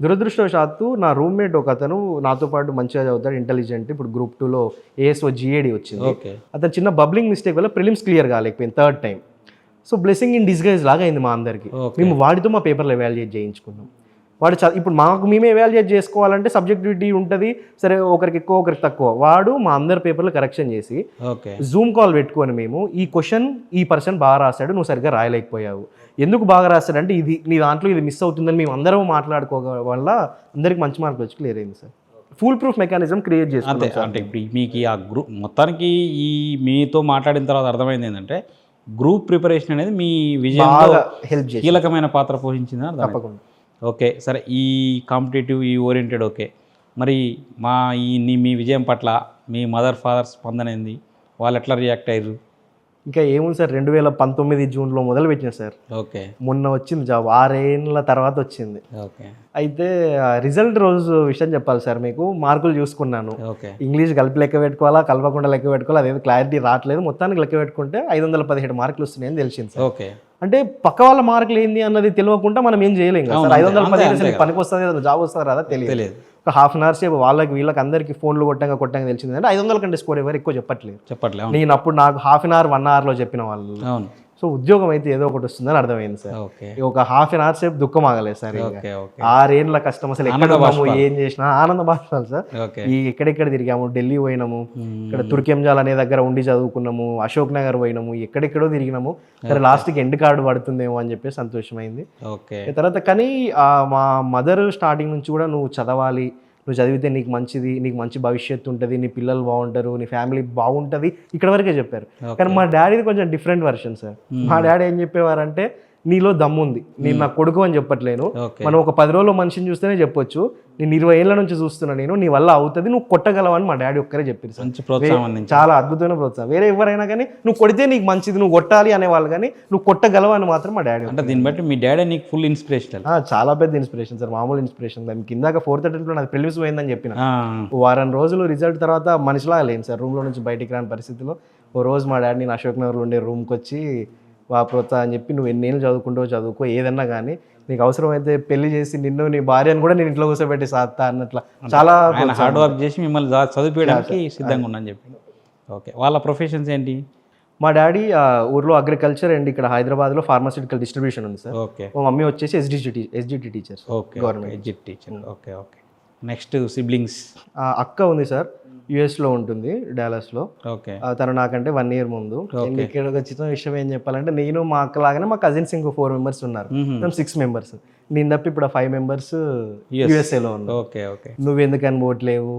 దురదృష్టవశాత్తు నా రూమ్మేట్ ఒక అతను నాతో పాటు మంచిగా చదువుతాడు, ఇంటెలిజెంట్, ఇప్పుడు గ్రూప్ 2లో ఏఎస్ఓ జిఏడి వచ్చింది. ఓకే. అతను చిన్న బబ్లింగ్ మిస్టేక్ వల్ల ప్రిలిమ్స్ క్లియర్ కాలేకపోయింది third time. So blessing in disguise లాగా అయింది మా అందరికి. మేము వాడితో మా పేపర్లు ఎవాల్యుయేట్ చేయించుకున్నాం. వాడు ఇప్పుడు మాకు మేమే ఎవాల్యుయేట్ చేసుకోవాలంటే సబ్జెక్టివిటీ ఉంటుంది, సరే ఒకరికి ఎక్కువ ఒకరికి తక్కువ. వాడు మా అందరి పేపర్లు కరెక్షన్ చేసి జూమ్ కాల్ పెట్టుకొని మేము ఈ క్వశ్చన్ ఈ పర్సన్ బాగా రాశాడు, నువ్వు సరిగ్గా రాయలేకపోయావు, ఎందుకు బాగా రాశాడంటే ఇది నీ దాంట్లో ఇది మిస్ అవుతుందని మేము అందరం మాట్లాడుకోవడం వల్ల అందరికి మంచి మార్కులు వచ్చి క్లియర్ అయింది sir. Full proof mechanism create చేసుకుంటాం. అంటే ఇప్పుడు మీకు ఆ గ్రూప్ మొత్తానికి ఈ మీతో మాట్లాడిన తర్వాత అర్థమైంది ఏంటంటే గ్రూప్ ప్రిపరేషన్ అనేది మీ విజయంలో హెల్ప్ చేసి కీలకమైన పాత్ర పోషించిందని తప్పకుండా. ఓకే, సరే. ఈ కాంపిటేటివ్ ఈ ఓరియంటెడ్ ఓకే, మరి మీ విజయం పట్ల మీ మదర్ ఫాదర్ స్పందన ఏంది? వాళ్ళు ఎట్లా రియాక్ట్ అయ్యారు? ఇంకా ఏముంది సార్, 2019 జూన్లో మొదలు పెట్టిన సార్. ఓకే. మొన్న వచ్చింది జాబ్, 6 ఏళ్ళ తర్వాత వచ్చింది. ఓకే. అయితే రిజల్ట్ రోజు విషయం చెప్పాలి సార్ మీకు. మార్కులు చూసుకున్నాను. ఓకే. ఇంగ్లీష్ కలిపి లెక్క పెట్టుకోవాలా, కలపకుండా లెక్క పెట్టుకోవాలి, అదేదో క్లారిటీ రావట్లేదు. మొత్తానికి లెక్క పెట్టుకుంటే 517 మార్కులు వస్తున్నాయని తెలిసింది సార్. ఓకే. అంటే పక్క వాళ్ళ మార్కులు ఏంది అన్నది తెలియకుండా మనం ఏం చేయలేం కదా సార్. 517 పనికి వస్తుంది, ఏదైనా జాబ్ వస్తుంది రాదా తెలియదు. ఒక హాఫ్ అన్ అవర్ సేపు వాళ్ళకి వీళ్ళకి అందరికి ఫోన్లు కొట్టంగా తెలిసింది అంటే 500 కంటే స్కోర్ ఎవరు ఎక్కువ చెప్పట్లేదు. నేను అప్పుడు నాకు హాఫ్ అన్ అవర్ 1 అవర్లో చెప్పిన వాళ్ళు. సో ఉద్యోగం అయితే ఏదో ఒకటి వస్తుందని అర్థమైంది సార్. ఒక హాఫ్ అన్ అవర్ సేపు దుఃఖం ఆగలేదు సార్. 6 ఏళ్ళ కష్టం, అసలు ఎక్కడ ఏం చేసినా ఆనంద భాషలు సార్. ఈ ఎక్కడెక్కడ తిరిగాము, ఢిల్లీ పోయినాము, ఇక్కడ తుర్కెంజాల్ అనే దగ్గర ఉండి చదువుకున్నాము, అశోక్ నగర్ పోయినాము, ఎక్కడెక్కడో తిరిగినాము. సరే లాస్ట్కి ఎండ్ కార్డు పడుతుందేమో అని చెప్పి సంతోషమైంది. తర్వాత కానీ మా మదర్ స్టార్టింగ్ నుంచి కూడా నువ్వు చదవాలి, నువ్వు చదివితే నీకు మంచిది, నీకు మంచి భవిష్యత్తు ఉంటుంది, నీ పిల్లలు బాగుంటారు, నీ ఫ్యామిలీ బాగుంటుంది, ఇక్కడ వరకే చెప్పారు. కానీ మా డాడీది కొంచెం డిఫరెంట్ వర్షన్ సార్. మా డాడీ ఏం చెప్పేవారంటే నీలో దమ్ముంది, నేను నా కొడుకు అని చెప్పట్లేను, మనం ఒక 10 రోజుల్లో మనిషిని చూస్తేనే చెప్పొచ్చు, నేను 20 ఏళ్ళ నుంచి చూస్తున్నా, నేను నీ వల్ల అవుతుంది, నువ్వు కొట్టగలవని మా డాడీ ఒక్కరే చెప్పారు సార్. చాలా అద్భుతమైన ప్రోత్సాహం. వేరే ఎవరైనా కానీ నువ్వు కొడితే నీకు మంచిది, నువ్వు కొట్టాలి అనేవాళ్ళు, కానీ నువ్వు కొట్టగలవని మాత్రం మా డాడీ. అంటే దీన్ని బట్టి మీ డాడీ నీకు ఫుల్ ఇన్స్పిరేషన్? చాలా పెద్ద ఇన్స్పిరేషన్ సార్, మామూలు ఇన్స్పిరేషన్. దానికి కిందాక 4th అటెంప్ట్లో నాకు ప్రిలిమ్స్ పోయిందని చెప్పిన, వారం రోజులు రిజల్ట్ తర్వాత మనిషిలా లేను సార్. రూమ్లో నుంచి బయటికి రాని పరిస్థితిలో ఓ రోజు మా డాడీ నేను అశోక్ నగర్లో ఉండే రూమ్కి వచ్చి ప్రోత్సాహం అని చెప్పి, నువ్వు ఎన్నేళ్ళు చదువుకో ఏదన్నా కానీ నీకు అవసరమైతే పెళ్లి చేసి నిన్ను నీ భార్యను కూడా నేను ఇంట్లో కూర్చోబెట్టి సాధతా అన్నట్ల చాలా హార్డ్ వర్క్ చేసి మిమ్మల్ని చదివించడానికి సిద్ధంగా ఉన్నాను చెప్పి. ఓకే. వాళ్ళ ప్రొఫెషన్స్ ఏంటి? మా డాడీ ఊర్లో అగ్రికల్చర్ అండ్ ఇక్కడ హైదరాబాద్లో ఫార్మాస్యూటికల్ డిస్ట్రిబ్యూషన్ ఉంది సార్. ఓకే. మా మమ్మీ వచ్చేసి SGT teacher. Okay. Government SGT teacher. Okay. Okay. Next siblings? అక్క ఉంది సార్, యుఎస్లో ఉంటుంది, డాలస్లో. ఓకే. తను నాకంటే 1 year ముందు. ఇక్కడ వచ్చిన విషయం ఏం చెప్పాలంటే, నేను మా అక్క లాగానే మా కజిన్స్ ఇంకో 4 members ఉన్నారు, మేము 6 members. నేను తప్ప ఇప్పుడు 5 members యుఎస్ఏలో ఉన్నారు. ఓకే. ఓకే. నువ్వెందుకని పోవట్లేవు,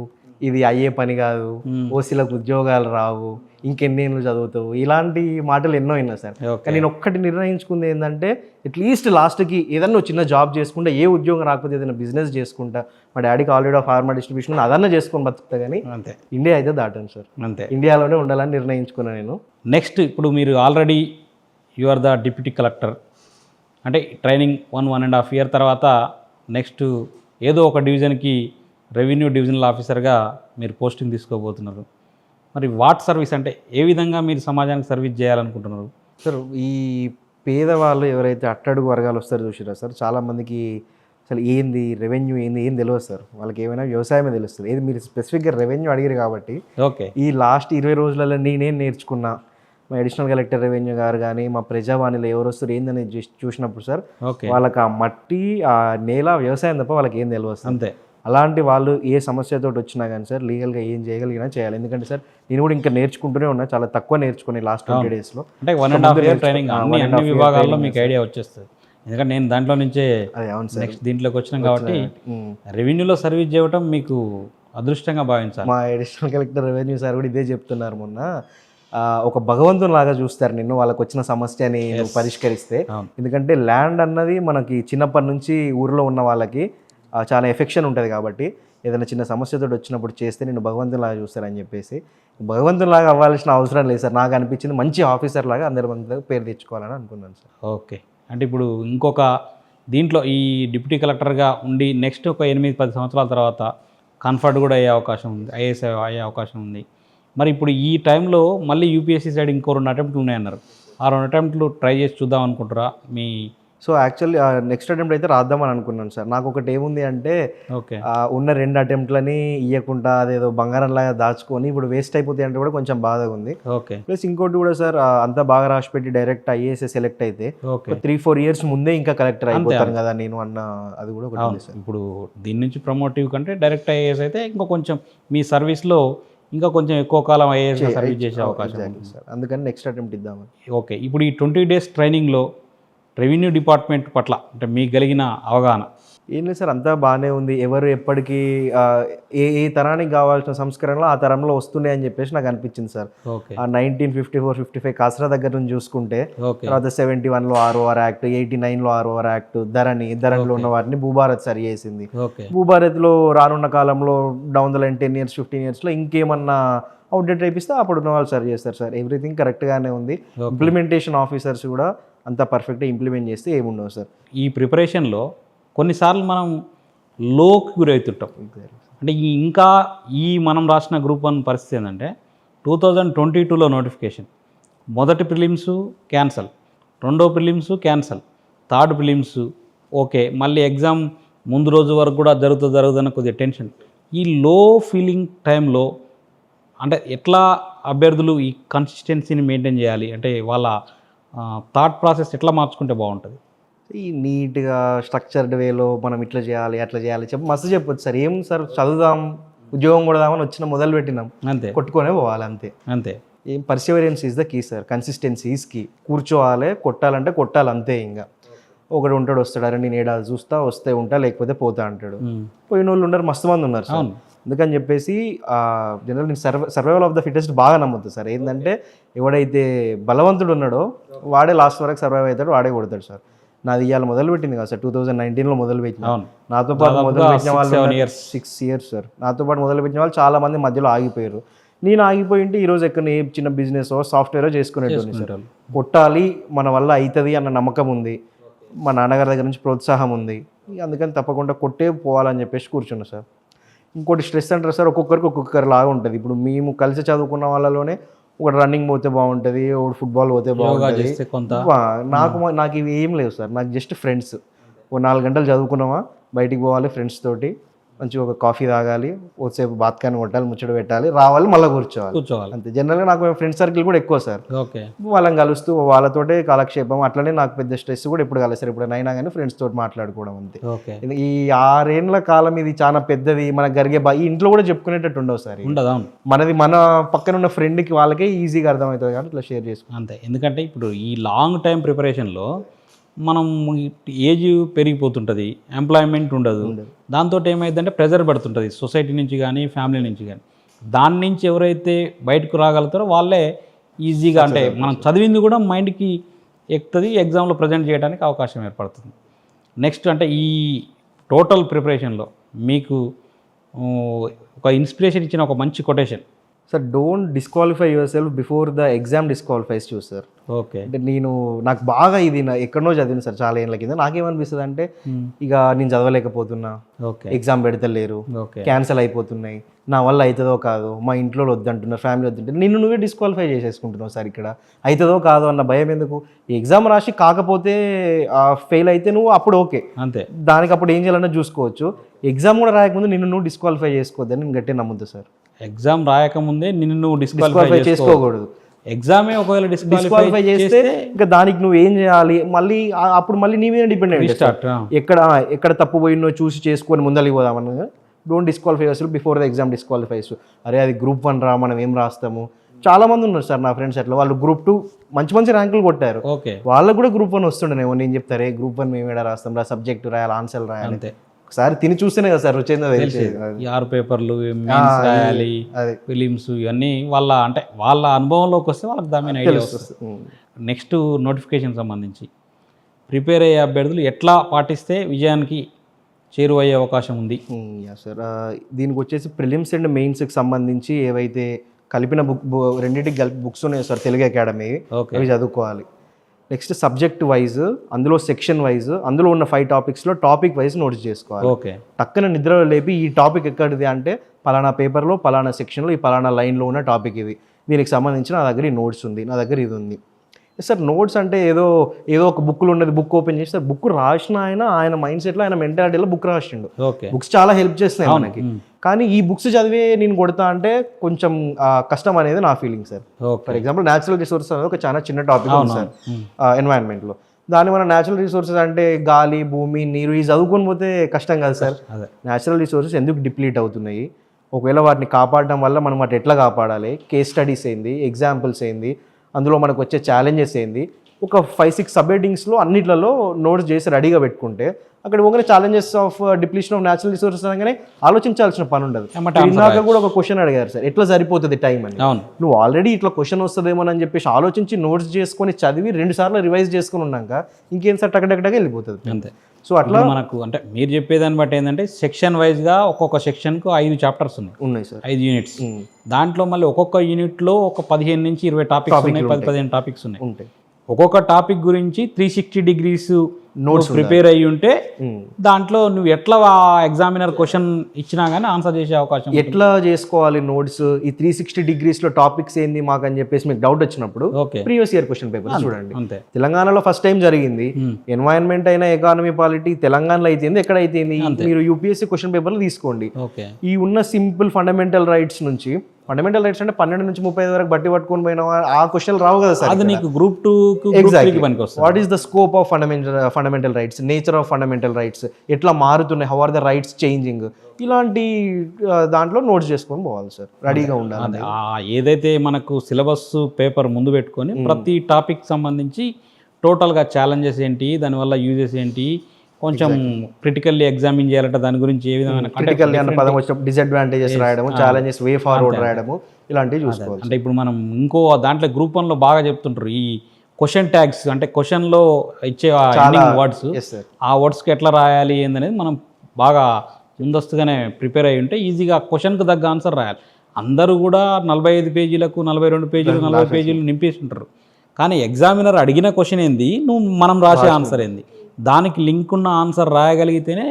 ఇది అయ్యే పని కాదు, ఓసీలకు ఉద్యోగాలు రావు, ఇంకెన్నేళ్ళు చదువుతావు, ఇలాంటి మాటలు ఎన్నో విన్నా సార్. కానీ నేను ఒక్కటి నిర్ణయించుకుంది ఏంటంటే, అట్లీస్ట్ లాస్ట్కి ఏదన్నా చిన్న జాబ్ చేసుకుంటా, ఏ ఉద్యోగం రాకపోతే ఏదైనా బిజినెస్ చేసుకుంటా, మా డాడీకి ఆల్రెడీ ఫార్మా డిస్ట్రిబ్యూషన్ అదన్నా చేసుకొని బతుకుతా, కానీ ఇండియా అయితే దాటాను సార్. అంతే, ఇండియాలోనే ఉండాలని నిర్ణయించుకున్నాను నేను. నెక్స్ట్ ఇప్పుడు మీరు already you are the deputy collector, అంటే ట్రైనింగ్ 1.5 year తర్వాత నెక్స్ట్ ఏదో ఒక డివిజన్కి రెవెన్యూ డివిజనల్ ఆఫీసర్గా మీరు పోస్టింగ్ తీసుకోబోతున్నారు. మరి వాట్ సర్వీస్ అంటే ఏ విధంగా మీరు సమాజానికి సర్వీస్ చేయాలనుకుంటున్నారు సార్? ఈ పేదవాళ్ళు ఎవరైతే అట్టడుగు వర్గాలు వస్తారో చూసారా సార్, చాలామందికి అసలు ఏంది రెవెన్యూ ఏం తెలియదు సార్. వాళ్ళకి ఏమైనా వ్యవసాయమే తెలుస్తుంది. ఏది మీరు స్పెసిఫిక్గా రెవెన్యూ అడిగారు కాబట్టి, ఓకే, ఈ లాస్ట్ 20 రోజులలో నేనేం నేర్చుకున్నా, మా అడిషనల్ కలెక్టర్ రెవెన్యూ గారు కానీ మా ప్రజావాణిలో ఎవరు వస్తారు ఏందని చూసినప్పుడు సార్, వాళ్ళకి ఆ మట్టి, ఆ నేల, వ్యవసాయం తప్ప వాళ్ళకి ఏం తెలియదు. అంతే. అలాంటి వాళ్ళు ఏ సమస్యతో వచ్చినా కానీ సార్ లీగల్గా ఏం చేయగలిగినా చేయాలి. ఎందుకంటే సార్ నేను కూడా ఇంకా నేర్చుకుంటూనే ఉన్నా, చాలా తక్కువ నేర్చుకుని లాస్ట్ 20 daysలో. అంటే 1.5 year ట్రైనింగ్ అన్ని విభాగాల్లో మీకు ఐడియా వచ్చేస్తుంది. ఎందుకంటే నేను దాంట్లో నుంచే నెక్స్ట్ దీంట్లోకి వచ్చినాం కాబట్టి రెవెన్యూలో సర్వీస్ చేయడం మీకు అదృష్టంగా భావించాలి. మా అడిషనల్ కలెక్టర్ రెవెన్యూ సార్ కూడా ఇదే చెప్తున్నారు మొన్న. ఒక భగవంతుని లాగా చూస్తారు నిన్ను, వాళ్ళకి వచ్చిన సమస్యని పరిష్కరిస్తే. ఎందుకంటే ల్యాండ్ అన్నది మనకి చిన్నప్పటి నుంచి ఊరిలో ఉన్న వాళ్ళకి చాలా ఎఫెక్షన్ ఉంటుంది కాబట్టి ఏదైనా చిన్న సమస్యతో వచ్చినప్పుడు చేస్తే నేను భగవంతులాగా చూస్తారని చెప్పేసి భగవంతులాగా అవ్వాల్సిన అవసరం లేదు సార్. నాకు అనిపించింది మంచి ఆఫీసర్ లాగా అందరి మంది పేరు తెచ్చుకోవాలని అనుకున్నాను సార్. ఓకే. అంటే ఇప్పుడు ఇంకొక దీంట్లో ఈ డిప్యూటీ కలెక్టర్గా ఉండి నెక్స్ట్ ఒక 8-10 సంవత్సరాల తర్వాత కన్ఫర్ట్ కూడా అయ్యే అవకాశం ఉంది, ఐఏఎస్ అయ్యే అవకాశం ఉంది. మరి ఇప్పుడు ఈ టైంలో మళ్ళీ యూపీఎస్సీ సైడ్ ఇంకో 2 అటెంప్ట్లు ఉన్నాయన్నారు. ఆ 2 అటెంప్ట్లు ట్రై చేసి చూద్దాం అనుకుంటారా మీ? సో యాక్చువల్లీ నెక్స్ట్ అటెంప్ట్ అయితే రాద్దామని అనుకున్నాను సార్. నాకు ఒకటి ఏముంది అంటే ఓకే, ఉన్న 2 అటెంప్ట్లని ఇవ్వకుండా అదేదో బంగారంలాగా దాచుకొని ఇప్పుడు వేస్ట్ అయిపోతాయి అంటే కూడా కొంచెం బాధగా ఉంది. ఓకే, ప్లస్ ఇంకోటి కూడా సార్, అంతా బాగా రాసి పెట్టి డైరెక్ట్ ఐఏఎస్ సెలెక్ట్ అయితే ఓకే 3-4 ఇయర్స్ ముందే ఇంకా కలెక్టర్ అయిపోతాను కదా నేను అన్న అది కూడా ఒకటి ఉంది సార్. ఇప్పుడు దీని నుంచి ప్రమోటివ్ కంటే డైరెక్ట్ ఐఏఎస్ అయితే ఇంకా కొంచెం మీ సర్వీస్లో ఇంకా కొంచెం ఎక్కువ కాలం ఐఏఎస్ సర్వీస్ చేసే అవకాశం ఉంది సార్. అందుకని నెక్స్ట్ అటెంప్ట్ ఇద్దామని. ఓకే. ఇప్పుడు ఈ 20 days ట్రైనింగ్లో రెవెన్యూ డిపార్ట్మెంట్ పట్ల అంటే మీకు కలిగిన అవగాహన? ఏం లేదు సార్, అంతా బాగానే ఉంది. ఎవరు ఎప్పటికీ ఏ తరానికి కావాల్సిన సంస్కరణలు ఆ తరంలో వస్తున్నాయి అని చెప్పేసి నాకు అనిపించింది సార్. ఓకే. 1954-55 కాసరా దగ్గర నుంచి చూసుకుంటే, ఓకే, తర్వాత 71లో ROR యాక్ట్, 89లో ROR యాక్ట్, ధరణిలో ఉన్న వాటిని భూభారత్ సరి చేసింది. ఓకే, భూభారత్లో రానున్న కాలంలో డౌన్ ద లైన్ 10 years 15 yearsలో ఇంకేమన్నా అవుట్డేట్ అయిపిస్తే అప్పుడు ఉన్న వాళ్ళు సరి చేస్తారు సార్. ఎవ్రీథింగ్ కరెక్ట్గానే ఉంది. ఇంప్లిమెంటేషన్ ఆఫీసర్స్ కూడా అంతా పర్ఫెక్ట్గా ఇంప్లిమెంట్ చేస్తే ఏముండవు సార్. ఈ ప్రిపరేషన్లో కొన్నిసార్లు మనం లోకి గురవుతుంటాం. అంటే ఇంకా మనం రాసిన గ్రూప్ 1 పరిస్థితి ఏంటంటే 2022లో నోటిఫికేషన్, మొదటి ప్రిలిమ్స్ క్యాన్సల్, రెండో prelims cancel, third prelims okay, మళ్ళీ ఎగ్జామ్ ముందు రోజు వరకు కూడా జరుగుతుందని కొద్దిగా టెన్షన్. ఈ లో ఫీలింగ్ టైంలో అంటే ఎట్లా అభ్యర్థులు ఈ కన్సిస్టెన్సీని మెయింటైన్ చేయాలి? అంటే వాళ్ళ థాట్ ప్రాసెస్ ఎట్లా మార్చుకుంటే బాగుంటుంది? ఈ నీట్గా స్ట్రక్చర్డ్ వేలో మనం ఇట్లా చేయాలి అట్లా చేయాలి మస్తు చెప్పొచ్చు సార్. ఏం సార్, చదువుదాం ఉద్యోగం కొడదామని వచ్చిన మొదలు పెట్టినాం, అంతే, కొట్టుకొనే పోవాలి అంతే. అంతే. ఏం perseverance is the key sir, consistency is key. కూర్చోవాలి, కొట్టాలంటే కొట్టాలి అంతే. ఇంకా ఒకడు ఉంటాడు వస్తాడు, అరే నేను ఏడాది చూస్తా, వస్తే ఉంటా లేకపోతే పోతా అంటాడు. పోయిన వాళ్ళు ఉన్నారు, మస్తు మంది ఉన్నారు సార్. అందుకని చెప్పేసి జనరల్ నేను సర్వైవల్ ఆఫ్ ద ఫిటెస్ట్ బాగా నమ్ముతాను సార్. ఏంటంటే ఎవడైతే బలవంతుడు ఉన్నాడో వాడే లాస్ట్ వరకు సర్వైవ్ అవుతాడు, వాడే కొడతాడు సార్. నాది ఇవాళ మొదలు పెట్టింది కదా సార్, 2019లో మొదలు పెట్టిన. నాతో పాటు మొదలు పెట్టిన వాళ్ళు 6 years సార్. నాతో పాటు మొదలు పెట్టిన వాళ్ళు చాలా మంది మధ్యలో ఆగిపోయారు. నేను ఆగిపోయింటే ఈరోజు ఎక్కడ ఏ చిన్న బిజినెస్ సాఫ్ట్వేర్ చేసుకునేటోని సార్. కొట్టాలి, మన వల్ల అవుతుంది అన్న నమ్మకం ఉంది, మా నాన్నగారి దగ్గర నుంచి ప్రోత్సాహం ఉంది. అందుకని తప్పకుండా కొట్టే పోవాలని చెప్పేసి కూర్చున్నా సార్. ఇంకోటి స్ట్రెస్ అంటారు సార్, ఒక్కొక్కరు లాగా ఉంటుంది. ఇప్పుడు మేము కలిసి చదువుకున్న వాళ్ళలోనే ఒకటి రన్నింగ్ పోతే బాగుంటుంది, ఒకటి ఫుట్బాల్ పోతే బాగుంటుంది. నాకు ఇవి ఏం లేవు సార్. నాకు జస్ట్ ఫ్రెండ్స్. ఓ 4 గంటలు చదువుకున్నామా, బయటికి పోవాలి ఫ్రెండ్స్ తోటి, మంచిగా ఒక కాఫీ తాగాలి, ఒకసేపు బాత్కాన్ని కొట్టాలి, ముచ్చట పెట్టాలి, రావాలి, మళ్ళీ కూర్చోవాలి అంతే. జనరల్గా నాకు ఫ్రెండ్ సర్కిల్ కూడా ఎక్కువ సార్. ఓకే, వాళ్ళని కలుస్తూ వాళ్ళతోటే కాలక్షేపం. అట్లనే నాకు పెద్ద స్ట్రెస్ కూడా ఎప్పుడు కలదు సార్. ఇప్పుడు అయినా కానీ ఫ్రెండ్స్ తోటి మాట్లాడుకోవడం అంతే. ఈ 6 ఏళ్ల కాలం ఇది చాలా పెద్దది. మనకు జరిగే ఈ ఇంట్లో కూడా చెప్పుకునేటట్టు ఉండవు సార్. మనది మన పక్కన ఉన్న ఫ్రెండ్కి వాళ్ళకే ఈజీగా అర్థమవుతుంది కాబట్టి ఇట్లా షేర్ చేసుకుంటాం అంతే. ఎందుకంటే ఇప్పుడు ఈ లాంగ్ టైం ప్రిపరేషన్లో మనం ఏజ్ పెరిగిపోతుంటుంది, ఎంప్లాయ్మెంట్ ఉండదు. దాంతో ఏమైందంటే ప్రెజర్ పడుతుంటుంది సొసైటీ నుంచి కానీ ఫ్యామిలీ నుంచి కానీ. దాని నుంచి ఎవరైతే బయటకు రాగలుగుతారో వాళ్ళే ఈజీగా, అంటే మనం చదివింది కూడా మైండ్కి ఎక్కుతుంది, ఎగ్జామ్లో ప్రజెంట్ చేయడానికి అవకాశం ఏర్పడుతుంది. నెక్స్ట్ అంటే ఈ టోటల్ ప్రిపరేషన్లో మీకు ఒక ఇన్స్పిరేషన్ ఇచ్చిన ఒక మంచి quotation sir. Don't disqualify yourself before the exam disqualifies you sir. Okay. అంటే నాకు బాగా ఇది ఎక్కడనో చదివిన సార్ చాలా ఏళ్ళ కింద. నాకేమనిపిస్తుంది అంటే ఇక నేను చదవలేకపోతున్నా, ఎగ్జామ్ పెడతలేరు, క్యాన్సిల్ అయిపోతున్నాయి, నా వల్ల అవుతుందో కాదు, మా ఇంట్లో వద్దంటున్నారు, ఫ్యామిలీ వద్దంటారు, నువ్వే డిస్క్వాలిఫై చేసేసుకుంటున్నావు సార్. ఇక్కడ అవుతుందో కాదో అన్న భయం ఎందుకు? ఎగ్జామ్ రాసి కాకపోతే ఫెయిల్ అయితే నువ్వు అప్పుడు ఓకే, అంతే, దానికి అప్పుడు ఏం చేయాలన్నా చూసుకోవచ్చు. ఎగ్జామ్ కూడా రాయకముందు నువ్వు డిస్క్వాలిఫై చేసుకోవద్దని నేను గట్టిగా నమ్ముతా సార్. ఎగ్జామ్ రాయకముందే నువ్వు డిస్క్వాలిఫై చేసుకోకూడదు. ఎగ్జామే ఒకవేళ డిస్క్వాలిఫై చేస్తే ఇంకా దానికి నువ్వు ఏం చేయాలి, అప్పుడు మళ్ళీ నీ మీద డిపెండ్ అయ్యి ఎక్కడ తప్పు పోయినో చూసి చేసుకొని ముందరికి పోదామని. Don't disqualify yourself before the exam disqualifies. అరే అది గ్రూప్ 1 రా, మనం ఏం రాస్తాము. చాలా మంది ఉన్నారు సార్ నా ఫ్రెండ్స్ అట్లా, వాళ్ళు గ్రూప్ 2 మంచి ర్యాంకులు కొట్టారు, వాళ్ళకు కూడా గ్రూప్ 1 వస్తుండేమో. నేను చెప్తారే గ్రూప్ 1 మేము ఏడా రాస్తాం రా, సబ్జెక్ట్ రాయాలి, ఆన్సర్ రాయాలి. ఒకసారి తిని చూస్తేనే కదా సార్ రుచి. 6 పేపర్లు రాయాలి, ఫిలిమ్స్, ఇవన్నీ వాళ్ళ అనుభవంలోకి వస్తే వాళ్ళకి దాని మీద ఐడియా వస్తుంది. నెక్స్ట్ నోటిఫికేషన్ సంబంధించి ప్రిపేర్ అయ్యే అభ్యర్థులు ఎట్లా పాటిస్తే విజయానికి చేరువయ్యే అవకాశం ఉంది? యా సార్, దీనికి వచ్చేసి ప్రిలిమ్స్ అండ్ మెయిన్స్కి సంబంధించి ఏవైతే కలిపిన రెండింటికి కలిపి బుక్స్ ఉన్నాయి సార్ తెలుగు అకాడమీ, ఓకే. అవి చదువుకోవాలి. నెక్స్ట్ సబ్జెక్ట్ వైజ్, అందులో సెక్షన్ వైజ్, అందులో ఉన్న 5 టాపిక్స్లో టాపిక్ వైజ్ నోట్స్ చేసుకోవాలి. ఓకే. టక్కున నిద్రలో లేపి ఈ టాపిక్ ఎక్కడిది అంటే పలానా పేపర్లో పలానా సెక్షన్లో ఈ పలానా లైన్లో ఉన్న టాపిక్ ఇది, దీనికి సంబంధించిన నా దగ్గర ఈ నోట్స్ ఉంది, నా దగ్గర ఇది ఉంది. సార్ నోట్స్ అంటే ఏదో ఒక బుక్లో ఉన్నది బుక్ ఓపెన్ చేసి సార్ బుక్ రాసిన ఆయన మైండ్ సెట్లో ఆయన మెంటాలిటీలో బుక్ రాసిండు. ఓకే. బుక్స్ చాలా హెల్ప్ చేస్తున్నాయి మనకి, కానీ ఈ బుక్స్ చదివే నేను కొడతా అంటే కొంచెం కష్టం అనేది నా feeling sir. For example natural resources అనేది ఒక చాలా చిన్న టాపిక్ ఉంది సార్ ఎన్వైరన్మెంట్లో. దాన్ని మన న్యాచురల్ రిసోర్సెస్ అంటే గాలి, భూమి, నీరు ఈ చదువుకొని పోతే కష్టం కాదు సార్. న్యాచురల్ రిసోర్సెస్ ఎందుకు డిప్లీట్ అవుతున్నాయి, ఒకవేళ వాటిని కాపాడడం వల్ల మనం వాటి ఎట్లా కాపాడాలి, కేస్ స్టడీస్ ఏంది, ఎగ్జాంపుల్స్ ఏంది, అందులో మనకు వచ్చే ఛాలెంజెస్ ఏంది, ఒక 5-6 సబ్ హెడ్డింగ్స్లో అన్నిట్లలో నోట్స్ చేసి రెడీగా పెట్టుకుంటే అక్కడ ఒకరి challenges of depletion of natural resources అనగానే ఆలోచించాల్సిన పని ఉండదు. ఇందాక కూడా ఒక క్వశ్చన్ అడిగారు సార్, ఎట్లా సరిపోతుంది టైం అని. నువ్వు ఆల్రెడీ ఇట్లా క్వశ్చన్ వస్తుందేమో అని చెప్పేసి ఆలోచించి నోట్స్ చేసుకొని చదివి 2 సార్లు రివైజ్ చేసుకుని ఉన్నాక ఇంకేం సార్ టకటకటగా వెళ్ళిపోతుంది. అంతే. సో అట్లా మనకు అంటే మీరు చెప్పేదాన్ని బట్టి ఏంటంటే సెక్షన్ వైజ్గా ఒక్కొక్క సెక్షన్కు 5 చాప్టర్స్ ఉన్నాయి సార్, 5 యూనిట్స్. దాంట్లో మళ్ళీ ఒక్కొక్క యూనిట్లో ఒక 15 నుంచి 20 టాపిక్స్ ఉన్నాయి, 10-15 టాపిక్స్ ఉన్నాయి. ఒక్కొక్క టాపిక్ గురించి 360 డిగ్రీస్ నోట్స్ ప్రిపేర్ అయ్యి ఉంటే దాంట్లో నువ్వు ఎట్లా ఎగ్జామినర్ క్వశ్చన్ ఇచ్చినా కానీ ఆన్సర్ చేసే అవకాశం. ఎట్లా చేసుకోవాలి నోట్స్, ఈ 360 డిగ్రీస్లో టాపిక్స్ ఏంది మాకు అని చెప్పేసి మీకు డౌట్ వచ్చినప్పుడు ప్రీవియస్ ఇయర్ క్వశ్చన్ పేపర్ చూడండి. అంతే. తెలంగాణలో ఫస్ట్ టైం జరిగింది, ఎన్వైరన్మెంట్ అయినా ఎకానమీ పాలిటీ తెలంగాణలో అయితే ఎక్కడ అయితే మీరు యూపీఎస్సీ క్వశ్చన్ పేపర్లు తీసుకోండి. ఈ ఉన్న సింపుల్ ఫండమెంటల్ రైట్స్ నుంచి, ఫండమెంటల్ రైట్స్ అంటే 12 నుంచి 35 వరకు బట్టి పట్టుకొని పోయిన ఆ క్వశ్చన్ రావు కదా సార్. అది నీకు group 2 what is the scope of fundamental rights, nature of fundamental rights, ఎట్లా మారుతున్నాయి, how are the rights changing, ఇలాంటి దాంట్లో నోట్స్ చేసుకొని పోవాలి సార్, రెడీగా ఉండాలి. ఏదైతే మనకు సిలబస్ పేపర్ ముందు పెట్టుకొని ప్రతి టాపిక్ సంబంధించి టోటల్గా ఛాలెంజెస్ ఏంటి, దానివల్ల యూజెస్ ఏంటి, కొంచెం క్రిటికల్లీ ఎగ్జామిన్ చేయాలంటే దాని గురించి ఏ విధమైన క్రిటికల్లీ అన్న పదం వచ్చినప్పుడు డిసడ్వాంటేజెస్ రాయడము, ఛాలెంజెస్, వే ఫార్వర్డ్ రాయడము, ఇలాంటివి చూసుకోవాలి. అంటే ఇప్పుడు మనం ఇంకో దాంట్లో గ్రూప్ 1లో బాగా చెప్తుంటారు ఈ క్వశ్చన్ ట్యాగ్స్, అంటే క్వశ్చన్లో ఇచ్చే వర్డ్స్, ఆ వర్డ్స్కి ఎట్లా రాయాలి ఏందనేది మనం బాగా ముందస్తుగానే ప్రిపేర్ అయ్యి ఉంటే ఈజీగా క్వశ్చన్కి తగ్గ ఆన్సర్ రాయాలి. అందరూ కూడా 45 పేజీలకు 42 పేజీలు 40 పేజీలు నింపేసి ఉంటారు, కానీ ఎగ్జామినర్ అడిగిన క్వశ్చన్ ఏంది, మనం రాసే ఆన్సర్ ఏంది, దానికి లింక్ ఉన్న ఆన్సర్ రాయగలిగితేనే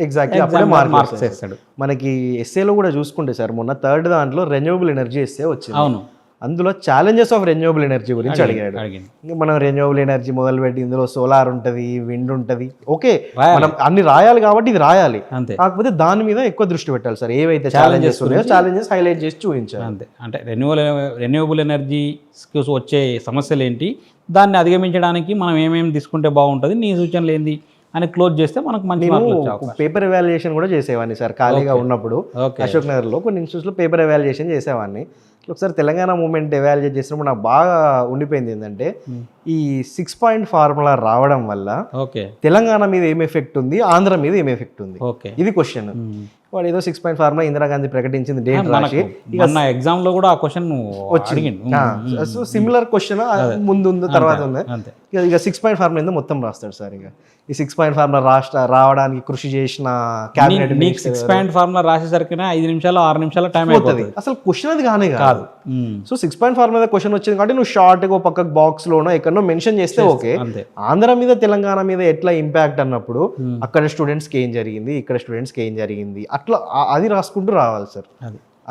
ఎగ్జాక్ట్లీ అప్పుడే మార్క్స్ వేస్తాడు. మనకి ఎస్ఏలో కూడా చూసుకుంటే సార్ మొన్న 3rd దాంట్లో రెన్యూవబుల్ ఎనర్జీ ఎస్ఏ వచ్చింది. అవును, అందులో ఛాలెంజెస్ ఆఫ్ రెన్యూవబుల్ ఎనర్జీ గురించి అడిగాడు. ఇంకా మనం రెన్యూవబుల్ ఎనర్జీ మొదలుపెట్టి ఇందులో సోలార్ ఉంటుంది, విండ్ ఉంటుంది, ఓకే మనం అన్ని రాయాలి కాబట్టి ఇది రాయాలి, కాకపోతే దాని మీద ఎక్కువ దృష్టి పెట్టాలి సార్. ఏవైతే ఛాలెంజెస్ ఉన్నాయో ఛాలెంజెస్ హైలైట్ చేసి చూపించాలి. అంతే. అంటే రెన్యూవబుల్ ఎనర్జీకి వచ్చే సమస్యలు ఏంటి, దాన్ని అధిగమించడానికి మనం ఏమేమి తీసుకుంటే బాగుంటుంది, నీ సూచనలు ఏంది అని క్లోజ్ చేస్తే మనకు మంచి పేపర్ ఎవాల్యుయేషన్ కూడా చేసేవాడిని సార్ ఖాళీగా ఉన్నప్పుడు. అశోక్ నగర్లో కొన్ని ఇన్స్టిట్యూట్స్లో పేపర్ ఎవాల్యుయేషన్ చేసేవాడిని. ఒకసారి తెలంగాణ మూమెంట్ ఎవాల్యుయేట్ చేసినప్పుడు నాకు బాగా ఉండిపోయింది ఏంటంటే ఈ 6 పాయింట్ ఫార్ములా రావడం వల్ల తెలంగాణ మీద ఏం ఎఫెక్ట్ ఉంది, ఆంధ్ర మీద ఏం ఎఫెక్ట్ ఉంది, ఇది క్వశ్చన్. వాడు ఏదో 6 పాయింట్ ఫార్ములా ఇందిరాగాంధీ ప్రకటించింది, డేట్ రాసి ఎగ్జామ్ లో కూడా ఆ క్వశ్చన్ వచ్చింది. సో సిమిలర్ క్వశ్చన్ ముందు తర్వాత ఉంది. ఇక 6 పాయింట్ ఫార్ములా ఏందో మొత్తం రాస్తాడు సార్. ఇక ఈ 6 పాయింట్ ఫార్ములా రావడానికి కృషి చేసిన క్యాబినెట్ 6 పాయింట్ ఫార్ములా రాసేసరికి 5 నిమిషాలు 6 నిమిషాలు టైం అయిపోతుంది. అసలు క్వశ్చన్ అది కానే కాదు. సో 6 పాయింట్ ఫార్ములా క్వశ్చన్ వచ్చింది కాబట్టి నువ్వు షార్ట్ గా పక్క బాక్స్ లోనో ఎక్కడో మెన్షన్ చేస్తే ఓకే. ఆంధ్ర మీద తెలంగాణ మీద ఎట్లా ఇంపాక్ట్ అన్నప్పుడు అక్కడ స్టూడెంట్స్కి ఏం జరిగింది, ఇక్కడ స్టూడెంట్స్కి ఏం జరిగింది, అట్లా అది రాసుకుంటూ రావాలి సార్.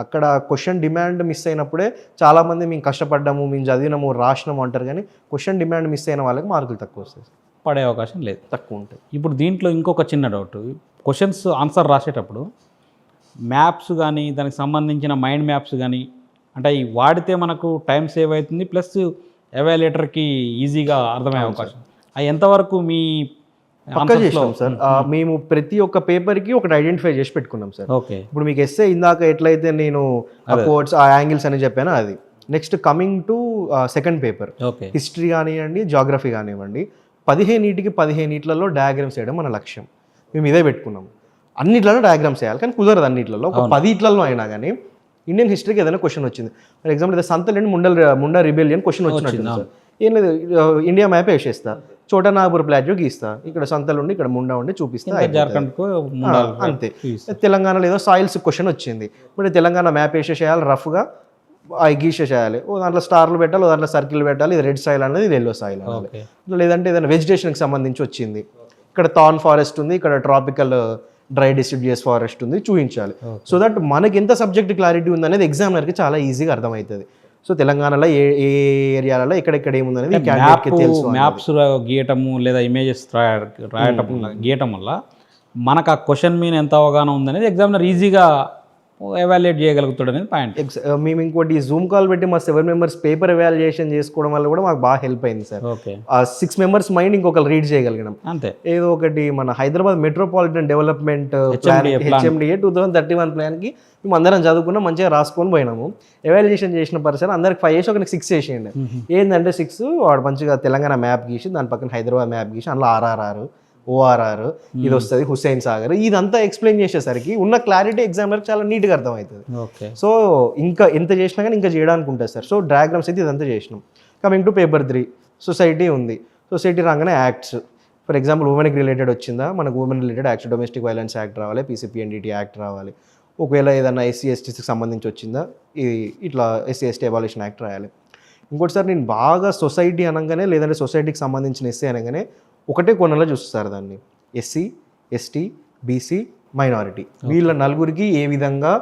అక్కడ క్వశ్చన్ డిమాండ్ మిస్ అయినప్పుడే చాలామంది మేము కష్టపడ్డాము, మేము చదివినాము, రాసినాము అంటారు, కానీ క్వశ్చన్ డిమాండ్ మిస్ అయిన వాళ్ళకి మార్కులు తక్కువ వస్తాయి, పడే అవకాశం లేదు, తక్కువ ఉంటాయి. ఇప్పుడు దీంట్లో ఇంకొక చిన్న డౌట్, క్వశ్చన్స్ ఆన్సర్ రాసేటప్పుడు మ్యాప్స్ కానీ దానికి సంబంధించిన మైండ్ మ్యాప్స్ కానీ అంటే అవి వాడితే మనకు టైం సేవ్ అవుతుంది, ప్లస్ ఎవాల్యుయేటర్కి ఈజీగా అర్థమయ్యే అవకాశం, అవి ఎంతవరకు మీ పక్కా చేసినాం సార్. మేము ప్రతి ఒక్క పేపర్కి ఒకటి ఐడెంటిఫై చేసి పెట్టుకున్నాం సార్. ఇప్పుడు మీకు ఎస్ఏ ఇందాక ఎట్లయితే నేను కోడ్స్ ఆ యాంగిల్స్ అని చెప్పాను అది. Next coming to second paper history కానివ్వండి, జాగ్రఫీ కానివ్వండి, 15 డయాగ్రామ్స్ వేయడం మన లక్ష్యం. మేము ఇదే పెట్టుకున్నాం. అన్నిట్లలో డయాగ్రామ్స్ వేయాలి, కానీ కుదరదు అన్నిట్లలో. ఒక 10 అయినా కానీ ఇండియన్ హిస్టరీకి ఏదైనా క్వశ్చన్ వచ్చింది, ఫర్ ఎగ్జాంపుల్ సంతలేండి ముండా రిబెలియన్ క్వశ్చన్ వచ్చినట్టు సార్, ఏం లేదు ఇండియా మ్యాప్ వేసేస్తా, చోటనాగపూర్ ప్లాట్యూ గీస్తా, ఇక్కడ సంతలు ఉండి ఇక్కడ ముండా ఉండి చూపిస్తా, అయిపోతుంది. జార్ఖండ్కు అంతే. తెలంగాణలో ఏదో సాయిల్స్ క్వశ్చన్ వచ్చింది, ఇప్పుడు తెలంగాణ మ్యాప్ వేసేసేయాలి రఫ్గా, అవి గీసేసేయాలి, ఓ దాంట్లో స్టార్లు పెట్టాలి, ఓ దాంట్లో సర్కిల్ పెట్టాలి, ఇది రెడ్ సాయిల్ అనేది ఇది ఎల్లో సాయిల్ అనాలి. లేదంటే ఏదైనా వెజిటేషన్కి సంబంధించి వచ్చింది, ఇక్కడ థార్న్ ఫారెస్ట్ ఉంది, ఇక్కడ ట్రాపికల్ డ్రై డిసిడ్యూస్ ఫారెస్ట్ ఉంది, చూపించాలి. సో దట్ మనకి ఎంత సబ్జెక్ట్ క్లారిటీ ఉందనేది ఎగ్జామినర్కి చాలా ఈజీగా అర్థమవుతుంది. సో తెలంగాణలో ఏ ఏ ఏరియాలలో ఎక్కడెక్కడ ఏముందనేది క్యాండిడేట్కి తెలుసు. మ్యాప్స్ గీయటము లేదా ఇమేజెస్ రాయటం గీయటం వల్ల మనకు ఆ క్వశ్చన్ మీద ఎంత అవగాహన ఉందనేది ఎగ్జామినర్ ఈజీగా ఎవాల్యుయేట్ చేయగలుగుతాడు అనేది పాయింట్. మేము ఇంకోటి జూమ్ కాల్ పెట్టి మా 7 మెంబర్స్ పేపర్ ఎవాల్యుయేషన్ చేసుకోవడం వల్ల కూడా మాకు బాగా హెల్ప్ అయింది సార్. ఓకే, ఆ 6 మెంబర్స్ మైండ్ ఇంకొకరు రీడ్ చేయగలిగినాం. అంతే. ఏదో ఒకటి మన Hyderabad metropolitan development plan HMDA 2031 ప్లాన్కి మేము అందరం చదువుకున్నాం, మంచిగా రాసుకొని పోయినాము. ఎవాల్యుయేషన్ చేసిన పర్సన్ అందరికి 5 చేసి ఒకరికి 6 చేసేయండి. ఏంటంటే 6 వాడు మంచిగా తెలంగాణ మ్యాప్ గీసి దాని పక్కన హైదరాబాద్ మ్యాప్ గీసి అందులో RRR ORR ఇది వస్తుంది, హుస్సేన్ సాగర్, ఇదంతా ఎక్స్ప్లెయిన్ చేసేసరికి ఉన్న క్లారిటీ ఎగ్జామినర్కి చాలా నీట్గా అర్థమవుతుంది. ఓకే, సో ఇంకా ఎంత చేసినా కానీ ఇంకా చేయడానికి ఉంటుంది సార్. సో డయాగ్రామ్స్ అయితే ఇదంతా చేసినాం. కమింగ్ టు పేపర్ 3 సొసైటీ ఉంది. సొసైటీ రాగానే యాక్ట్స్, ఫర్ ఎగ్జాంపుల్ ఉమెన్కి రిలేటెడ్ వచ్చిందా, మనకు women related act domestic violence act రావాలి, PCPNDT యాక్ట్ రావాలి. ఒకవేళ ఏదైనా SC/STకి సంబంధించి వచ్చిందా, ఇది ఇట్లా SC/ST అబాలిషన్ యాక్ట్ రాయాలి. ఇంకోటి సార్, నేను బాగా సొసైటీ అనగానే లేదంటే సొసైటీకి సంబంధించిన ఎస్సీ అనగానే ఒకటే కొనలో చూస్తారు దాన్ని, SC ST BC మైనారిటీ, వీళ్ళ నలుగురికి ఏ విధంగా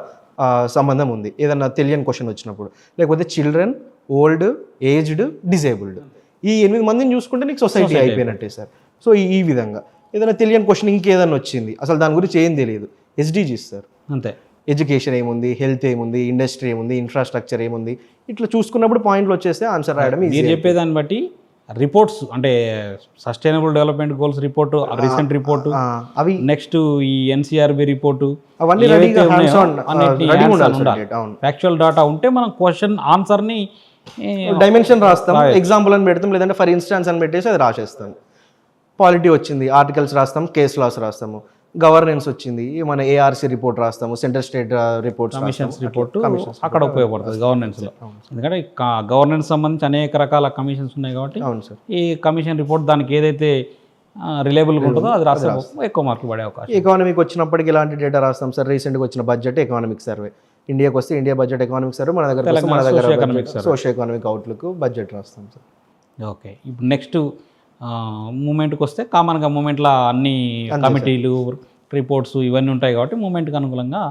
సంబంధం ఉంది ఏదన్నా తెలియని క్వశ్చన్ వచ్చినప్పుడు, లేకపోతే చిల్డ్రన్, ఓల్డ్, ఏజ్డ్, డిజేబుల్డ్, ఈ 8 మందిని చూసుకుంటే నీకు సొసైటీ అయిపోయినట్టే సార్. సో ఈ విధంగా ఏదైనా తెలియని క్వశ్చన్ ఇంకేదన్నా వచ్చింది, అసలు దాని గురించి ఏం తెలియదు, SDGs సార్. అంతే. ఎడ్యుకేషన్ ఏముంది, హెల్త్ ఏముంది, ఇండస్ట్రీ ఏముంది, ఇన్ఫ్రాస్ట్రక్చర్ ఏముంది, ఇట్లా చూసుకున్నప్పుడు పాయింట్లు వచ్చేస్తే ఆన్సర్ రాయడం ఈజీ. మీరు చెప్పేదాన్ని బట్టి రిపోర్ట్స్ అంటే sustainable development goals report, recent report, అవి నెక్స్ట్ ఈ NCRB రిపోర్టు, అవన్నీ ఫ్యాక్చువల్ డాటా ఉంటే మనం క్వశ్చన్ ఆన్సర్ని డైమెన్షన్ రాస్తాం, ఎగ్జాంపుల్ అని పెడతాం, లేదంటే ఫర్ ఇన్స్టాన్స్ అని పెట్టేసి అది రాసేస్తాం. పాలిటీ వచ్చింది, ఆర్టికల్స్ రాస్తాం, కేస్ లాస్ రాస్తాము. గవర్నెన్స్ వచ్చింది, మన ARC రిపోర్ట్ రాస్తాము, central state reports, commissions report అక్కడ ఉపయోగపడుతుంది గవర్నెన్స్లో. ఎందుకంటే గవర్నెన్స్ సంబంధించి అనేక రకాల కమిషన్స్ ఉన్నాయి కాబట్టి అవును సార్, ఈ కమిషన్ రిపోర్ట్ దానికి ఏదైతే రిలయబుల్గా ఉంటుందో అది రాస్తే ఎక్కువ మార్కులు పడే అవకాశం. ఎకానమీకి వచ్చినప్పటికి ఇలాంటి డేటా రాస్తాం సార్. రీసెంట్గా వచ్చిన బడ్జెట్ ఎకనామిక్ సర్వే, ఇండియాకి వస్తే ఇండియా బడ్జెట్ ఎకనామిక్ సర్వే, మన దగ్గర సోషియో ఎకనామిక్ అవుట్లుక్ బడ్జెట్ రాస్తాం సార్. ఓకే, ఇప్పుడు నెక్స్ట్ మూమెంట్కి వస్తే కామన్గా మూమెంట్లో అన్ని కమిటీలు రిపోర్ట్స్ ఇవన్నీ ఉంటాయి కాబట్టి మూమెంట్కి అనుకూలంగా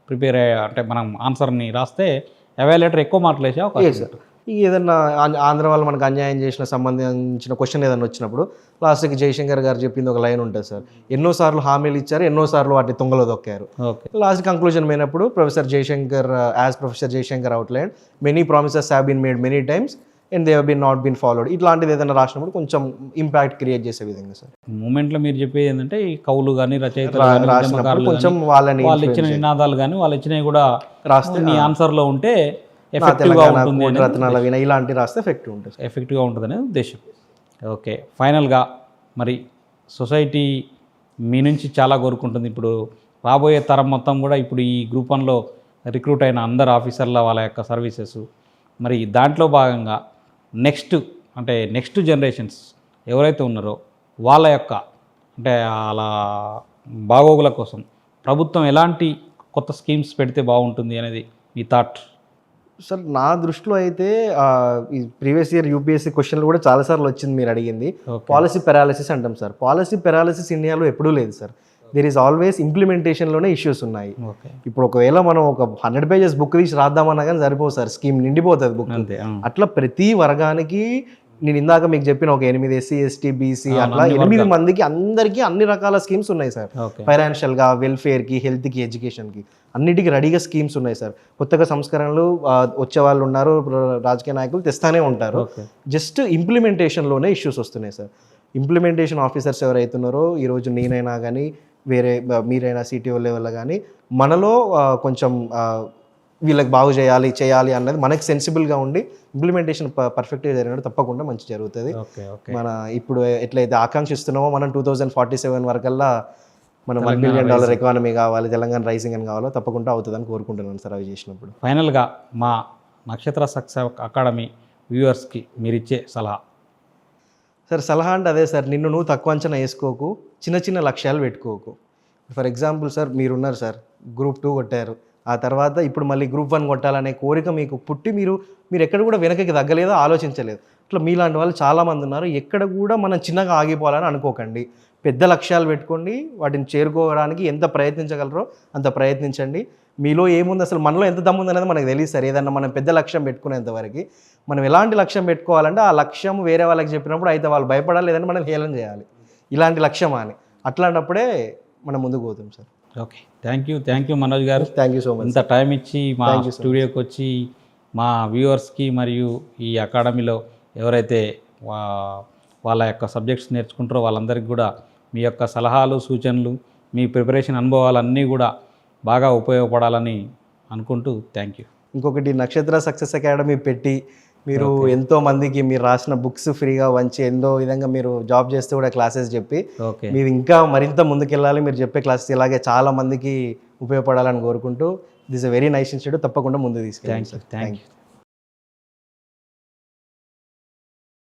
ప్రిపేర్ అంటే మనం ఆన్సర్ని రాస్తే ఎవాల్యుయేటర్ ఎక్కువ మార్కులు వేసే అవకాశం సార్. ఏదన్నా ఆంధ్ర వాళ్ళు మనకు అన్యాయం చేసిన సంబంధించిన క్వశ్చన్ ఏదైనా వచ్చినప్పుడు లాస్ట్కి జయశంకర్ గారు చెప్పింది ఒక లైన్ ఉంటుంది సార్, ఎన్నోసార్లు హామీలు ఇచ్చారు, ఎన్నోసార్లు వాటిని తుంగలో దొక్కారు. లాస్ట్ కంక్లూజన్ అయినప్పుడు professor Jayashankar outline many promises have been made many times and they have not been followed. ఇట్లాంటిది ఏదైనా రాసినప్పుడు కొంచెం ఇంపాక్ట్ క్రియేట్ చేసే విధంగా సార్. మూమెంట్లో మీరు చెప్పేది ఏంటంటే ఈ కవులు కానీ రచయితలు కొంచెం వాళ్ళని వాళ్ళు ఇచ్చిన నినాదాలు కానీ వాళ్ళు ఇచ్చినవి కూడా రాస్తే నీ ఆన్సర్లో ఉంటే ఎఫెక్టివ్గా ఉంటుంది, రత్నాల వీణ ఇలాంటి రాస్తే ఎఫెక్టివ్గా ఉంటుంది అనేది ఉద్దేశం. ఓకే, ఫైనల్గా మరి సొసైటీ మీ నుంచి చాలా కోరుకుంటుంది. ఇప్పుడు రాబోయే తరం మొత్తం కూడా ఇప్పుడు ఈ గ్రూప్ 1లో రిక్రూట్ అయిన అందరు ఆఫీసర్ల వాళ్ళ యొక్క సర్వీసెస్, మరి దాంట్లో భాగంగా నెక్స్ట్ జనరేషన్స్ ఎవరైతే ఉన్నారో వాళ్ళ యొక్క అంటే అలా బాగోగుల కోసం ప్రభుత్వం ఎలాంటి కొత్త స్కీమ్స్ పెడితే బాగుంటుంది అనేది మీ థాట్? సార్ నా దృష్టిలో అయితే ఈ ప్రీవియస్ ఇయర్ UPSC క్వశ్చన్లు కూడా చాలాసార్లు వచ్చింది మీరు అడిగింది. పాలసీ పెరాలిసిస్ అంటాం సార్. పాలసీ పెరాలిసిస్ ఇండియాలో ఎప్పుడూ లేదు సార్. దేర్ ఈజ్ ఆల్వేస్ ఇంప్లిమెంటేషన్లోనే ఇష్యూస్ ఉన్నాయి. ఇప్పుడు ఒకవేళ మనం ఒక 100 pages బుక్ తీసి రాద్దామన్నా కానీ సరిపోదు సార్, స్కీమ్ నిండిపోతుంది బుక్. అట్లా ప్రతి వర్గానికి నేను ఇందాక మీకు చెప్పిన ఒక 8 SC ST BC అట్లా 8 మందికి అందరికీ అన్ని రకాల స్కీమ్స్ ఉన్నాయి సార్. ఫైనాన్షియల్గా, వెల్ఫేర్కి, హెల్త్కి, ఎడ్యుకేషన్కి అన్నిటికీ రెడీగా స్కీమ్స్ ఉన్నాయి సార్. కొత్తగా సంస్కరణలు వచ్చే వాళ్ళు ఉన్నారు, రాజకీయ నాయకులు తెస్తానే ఉంటారు. జస్ట్ ఇంప్లిమెంటేషన్లోనే ఇష్యూస్ వస్తున్నాయి సార్. ఇంప్లిమెంటేషన్ ఆఫీసర్స్ ఎవరైతున్నారో ఈరోజు నేనైనా కానీ వేరే మీరైనా CTO లెవెల్లో కానీ మనలో కొంచెం వీళ్ళకి బాగు చేయాలి అన్నది మనకి సెన్సిబుల్గా ఉండి ఇంప్లిమెంటేషన్ పర్ఫెక్ట్గా జరిగినట్టు తప్పకుండా మంచి జరుగుతుంది. మన ఇప్పుడు ఎట్లయితే ఆకాంక్షిస్తున్నామో మనం 2047 వరకల్లా మనం $1 billion ఎకానమీ కావాలి, తెలంగాణ రైజింగ్ అని కావాలో తప్పకుండా అవుతుందని కోరుకుంటున్నాను సార్ అవి చేసినప్పుడు. ఫైనల్గా మా నక్షత్ర సక్సెస్ అకాడమీ వ్యూవర్స్కి మీరు ఇచ్చే సలహా? సార్ సలహా అంటే అదే సార్, నిన్ను నువ్వు తక్కువ అంచనా వేసుకోకు, చిన్న చిన్న లక్ష్యాలు పెట్టుకోకు. ఫర్ ఎగ్జాంపుల్ సార్, మీరున్నారు సార్, గ్రూప్ 2 కొట్టారు, ఆ తర్వాత ఇప్పుడు మళ్ళీ గ్రూప్ 1 కొట్టాలనే కోరిక మీకు పుట్టి మీరు ఎక్కడ కూడా వెనకకి తగ్గలేదో, ఆలోచించలేదు. అట్లా మీలాంటి వాళ్ళు చాలామంది ఉన్నారు. ఎక్కడ కూడా మనం చిన్నగా ఆగిపోవాలని అనుకోకండి, పెద్ద లక్ష్యాలు పెట్టుకోండి, వాటిని చేరుకోవడానికి ఎంత ప్రయత్నించగలరో అంత ప్రయత్నించండి. మీలో ఏముంది, అసలు మనలో ఎంత దమ్ముంది అనేది మనకు తెలియదు సార్. ఏదన్నా మనం పెద్ద లక్ష్యం పెట్టుకునేంతవరకు మనం ఎలాంటి లక్ష్యం పెట్టుకోవాలంటే ఆ లక్ష్యం వేరే వాళ్ళకి చెప్పినప్పుడు అయితే వాళ్ళు భయపడాలి, లేదంటే మనం హేళన చేయాలి, ఇలాంటి లక్ష్యమా అని. అట్లాంటప్పుడే మనం ముందుకు పోతాం sir. Okay, thank you Manoj garu. Thank you so much. ఇంత టైం ఇచ్చి మా స్టూడియోకి వచ్చి మా వ్యూవర్స్కి మరియు ఈ అకాడమీలో ఎవరైతే వాళ్ళ యొక్క సబ్జెక్ట్స్ నేర్చుకుంటారో వాళ్ళందరికీ కూడా మీ యొక్క సలహాలు, సూచనలు, మీ ప్రిపరేషన్ అనుభవాలన్నీ కూడా బాగా ఉపయోగపడాలని అనుకుంటూ థ్యాంక్ యూ. ఇంకొకటి, నక్షత్ర సక్సెస్ అకాడమీ పెట్టి మీరు ఎంతో మందికి మీరు రాసిన బుక్స్ ఫ్రీగా వంచి ఎంతో విధంగా మీరు జాబ్ చేస్తూ కూడా క్లాసెస్ చెప్పి మీరు ఇంకా మరింత ముందుకెళ్ళాలి. మీరు చెప్పే క్లాసెస్ ఇలాగే చాలా మందికి ఉపయోగపడాలని కోరుకుంటూ, this a very nice institute, తప్పకుండా ముందు తీసుకెళ్ళండి సార్. Thank you.